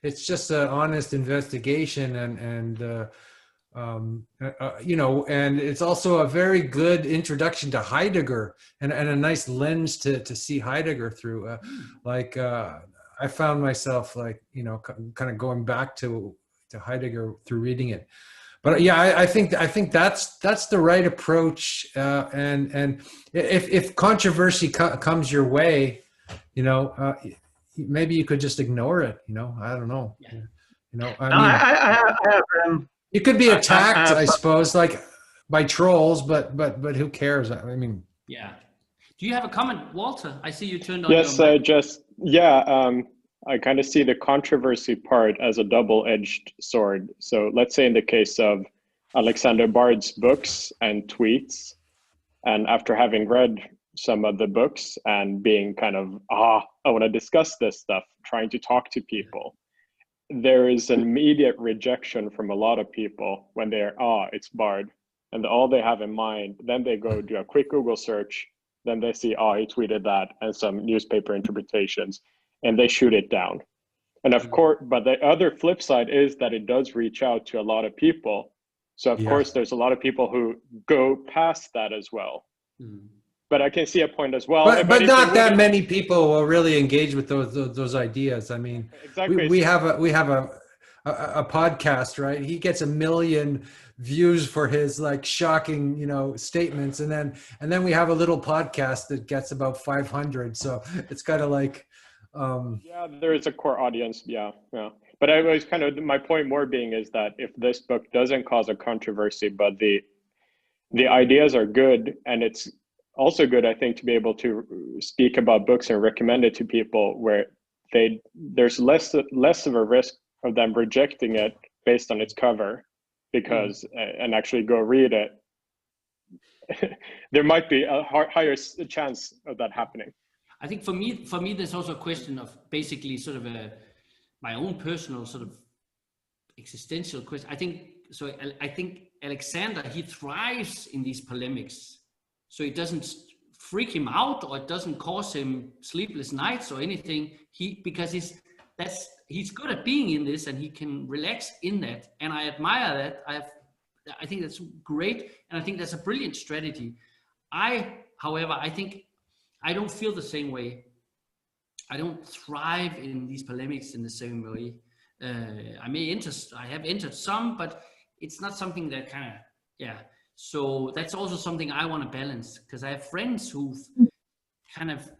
It's just an honest investigation, and you know, and it's also a very good introduction to Heidegger, and a nice lens to see Heidegger through. I found myself, like, you know, kind of going back to Heidegger through reading it. But yeah, I think that's the right approach. And if controversy comes your way, you know, maybe you could just ignore it. You know, I don't know. Yeah. You know, you could be attacked, I suppose, like by trolls, but who cares? I mean. Yeah. Do you have a comment, Walter? I see you turned on. Yes, I kind of see the controversy part as a double-edged sword. So let's say in the case of Alexander Bard's books and tweets, and after having read some of the books and being kind of, I want to discuss this stuff, trying to talk to people, there is an immediate rejection from a lot of people when they're, it's Bard. And all they have in mind, then they go do a quick Google search, then they see, he tweeted that, and some newspaper interpretations, and they shoot it down. And of course, but the other flip side is that it does reach out to a lot of people. So of course, there's a lot of people who go past that as well. But I can see a point as well. But not that many people will really engage with those ideas. I mean, exactly. we have a podcast, right? He gets 1 million views for his, like, shocking, you know, statements, and then we have a little podcast that gets about 500. So it's kind of like. There is a core audience. But I was kind of, my point more being is that if this book doesn't cause a controversy, but the ideas are good, and it's also good, I think, to be able to speak about books and recommend it to people where there's less of a risk of them rejecting it based on its cover, because and actually go read it. There might be a higher chance of that happening. I think for me, there's also a question of basically sort of my own personal sort of existential question. I think Alexander, he thrives in these polemics, so it doesn't freak him out, or it doesn't cause him sleepless nights or anything. Because he's good at being in this, and he can relax in that, and I admire that. I think that's great, and I think that's a brilliant strategy. However, I think I don't feel the same way. I don't thrive in these polemics in the same way. I have entered some, but it's not something that kind of, So that's also something I want to balance, because I have friends who've kind of,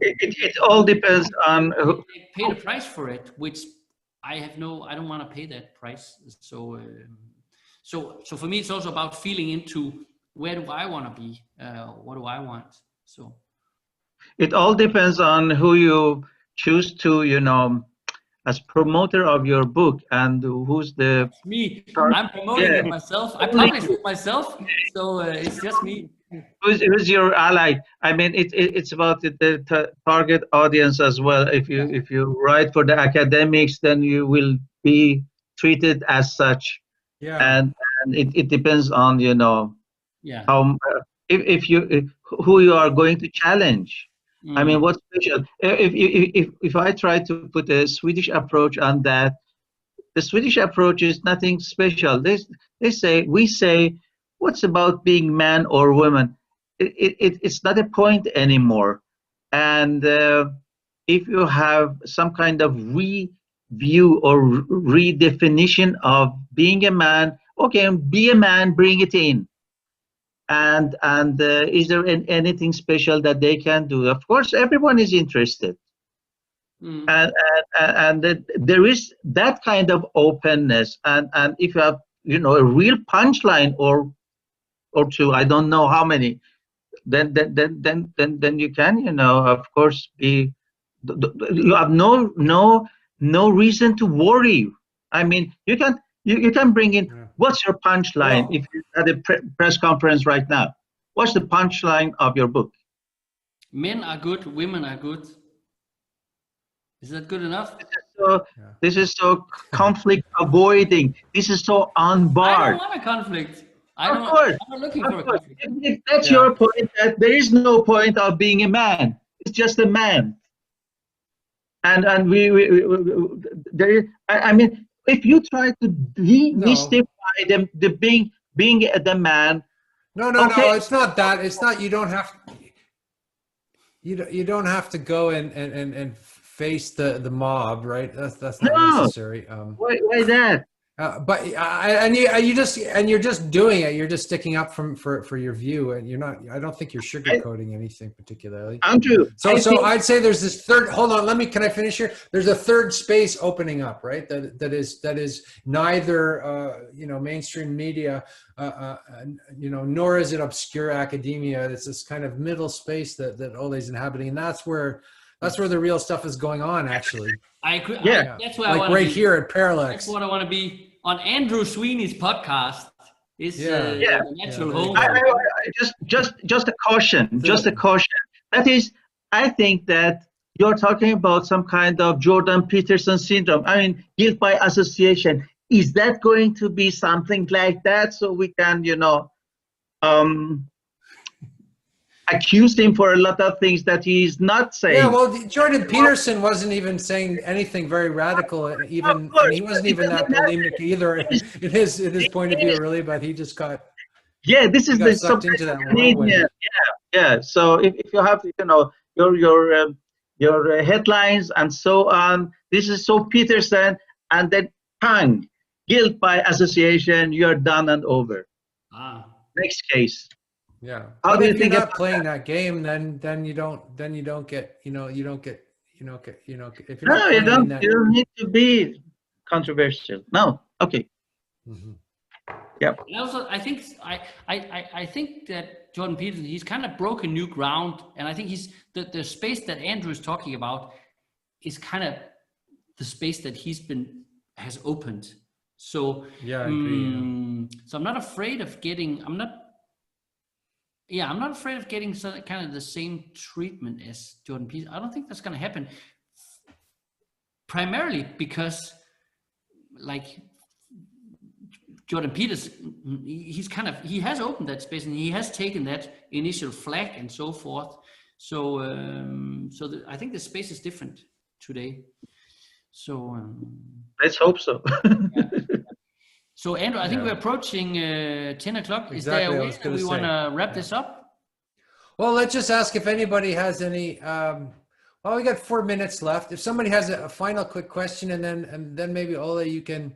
It all depends on who pay the price for it, which I don't want to pay that price. So for me, it's also about feeling into, where do I want to be? What do I want? So it all depends on who you choose to, you know, as promoter of your book, and who's the me. I'm promoting it myself. I publish it myself, so it's just me. Who's your ally? I mean, it's about the target audience as well. If you write for the academics, then you will be treated as such. And it depends on, you know. who you are going to challenge. I mean, what's special? If I try to put a Swedish approach on that, the Swedish approach is nothing special. We say, what's about being man or woman? It's not a point anymore. And if you have some kind of review or redefinition of being a man, okay, be a man, bring it in. And is there anything special that they can do? Of course, everyone is interested. And there is that kind of openness. And if you have, a real punchline or two, I don't know how many, then you can, of course, be. You have no reason to worry. I mean, you can bring in. What's your punchline? If you had a press conference right now, what's the punchline of your book? Men are good, women are good. Is that good enough? This is so conflict avoiding. This is so unbarred. I don't want a conflict. I'm not looking for a conflict. If that's your point, that there is no point of being a man. It's just a man. And I mean, if you try to demystify the being the man. No, it's not that. It's not. You don't have. You don't have to go and face the mob, right? That's not necessary. Why that? But you're just doing it. You're just sticking up for your view, and you're not. I don't think you're sugarcoating anything particularly. Andrew, so I'd say there's this third. Hold on, can I finish here? There's a third space opening up, right? That is neither mainstream media, nor is it obscure academia. It's this kind of middle space that Ole's inhabiting, and that's where the real stuff is going on, actually. I agree. Yeah. That's where like I want to right be. here at Parallax. That's what I want to be on Andrew Sweeney's podcast. Is natural home. Just a caution. Just a caution. That is, I think that you're talking about some kind of Jordan Peterson syndrome. I mean, guilt by association. Is that going to be something like that? So we can, accused him for a lot of things that he's not saying. Yeah, well, Jordan Peterson wasn't even saying anything very radical, and he wasn't even that polemic either in his point of view, really. But he just got this is the sucked into that whirlwind. Yeah. So if you have your headlines and so on, this is so Peterson, and then pang, guilt by association. You're done and over. Next case. Yeah. How do you if think you're not playing that game, then you don't get if you're not you don't need to be controversial. No. Okay. Mm-hmm. Yeah. And also, I think that Jordan Peterson, he's kind of broken new ground, and I think he's the space that Andrew is talking about is kind of the space that has opened. So I agree. So I'm not afraid of getting. I'm not afraid of getting kind of the same treatment as Jordan Peterson. I don't think that's going to happen. Primarily because, like, Jordan Peterson, he has opened that space, and he has taken that initial flag and so forth. So, I think the space is different today. So let's hope so. So, Andrew, I think we're approaching 10 o'clock. Is there a way that we want to wrap this up? Well, let's just ask if anybody has any. We got 4 minutes left. If somebody has a final quick question, and then maybe Ole, you can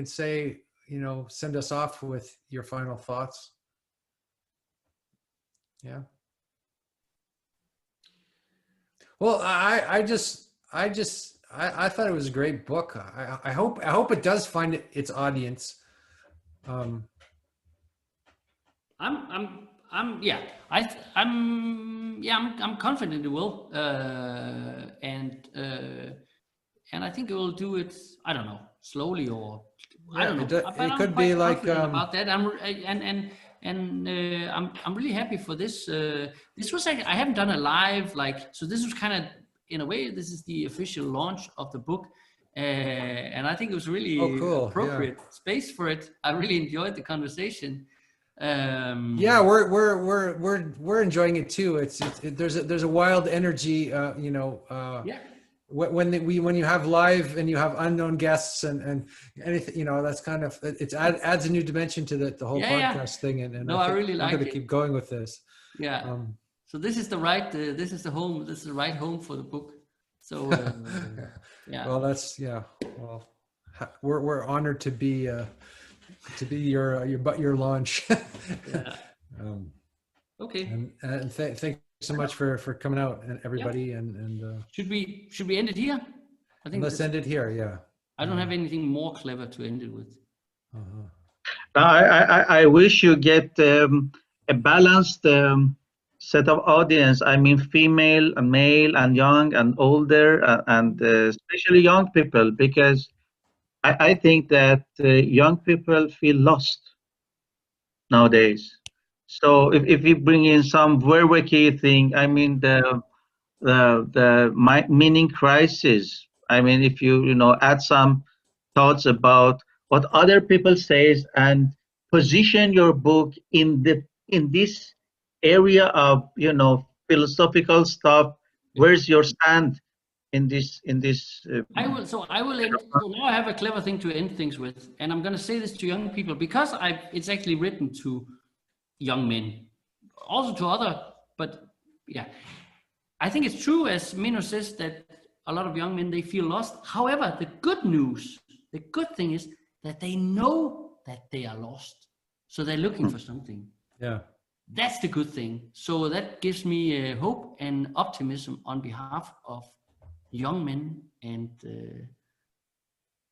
say, send us off with your final thoughts. Yeah. Well, I thought it was a great book. I hope it does find its audience. I'm confident it will, and I think it will do it. I don't know, slowly or I don't know. It could be like about that. I'm really happy for this. This was I haven't done a live so. This was kind of, in a way, this is the official launch of the book, and I think it was really appropriate space for it. I really enjoyed the conversation. Yeah, we're enjoying it too. There's a wild energy, you know. Yeah. When you have live and you have unknown guests and anything, you know, that's kind of adds a new dimension to the whole podcast thing. And no, I really like it. I'm going to keep going with this. Yeah. So this is the right. This is the home. This is the right home for the book. So yeah. Well, Well, we're honored to be your launch. Yeah. Okay. And thank you so much for coming out, and everybody. Yeah. And should we end it here? I think let's end it here. Yeah. I don't have anything more clever to end it with. I wish you get a balanced set of audience. I mean, female and male and young and older and especially young people, because I think that young people feel lost nowadays. So if we bring in some very key thing, I mean the meaning crisis. I mean, if you add some thoughts about what other people says and position your book in this area of philosophical stuff. Where's your stand in this? I will end. So now I have a clever thing to end things with, and I'm going to say this to young people because it's actually written to young men, also to other, but yeah, I think it's true, as Mino says, that a lot of young men, they feel lost. However, the good thing is that they know that they are lost, so they're looking for something. Yeah, that's the good thing. So that gives me hope and optimism on behalf of young men and the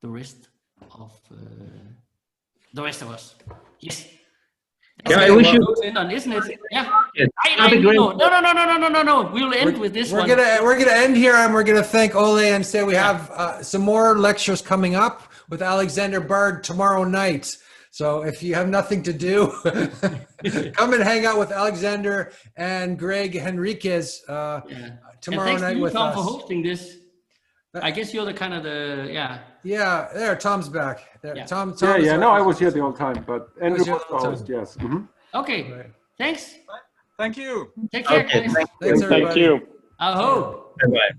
rest of us. Yes. Yeah, I wish you. Isn't it? Yeah. Yes. No. We'll end with this one. We're gonna end here, and we're gonna thank Ole and say we have some more lectures coming up with Alexander Bard tomorrow night. So if you have nothing to do, come and hang out with Alexander and Greg Henriquez tomorrow night with us. Tom, for hosting this. I guess you're the kind of Yeah, there, Tom's back. There, yeah. Tom. No, I was here the whole time, but Andrew was the host, yes. Mm-hmm. Okay, right. Thanks. Thank you. Take care, guys. Thanks, everybody. Thank you. I hope. Bye-bye.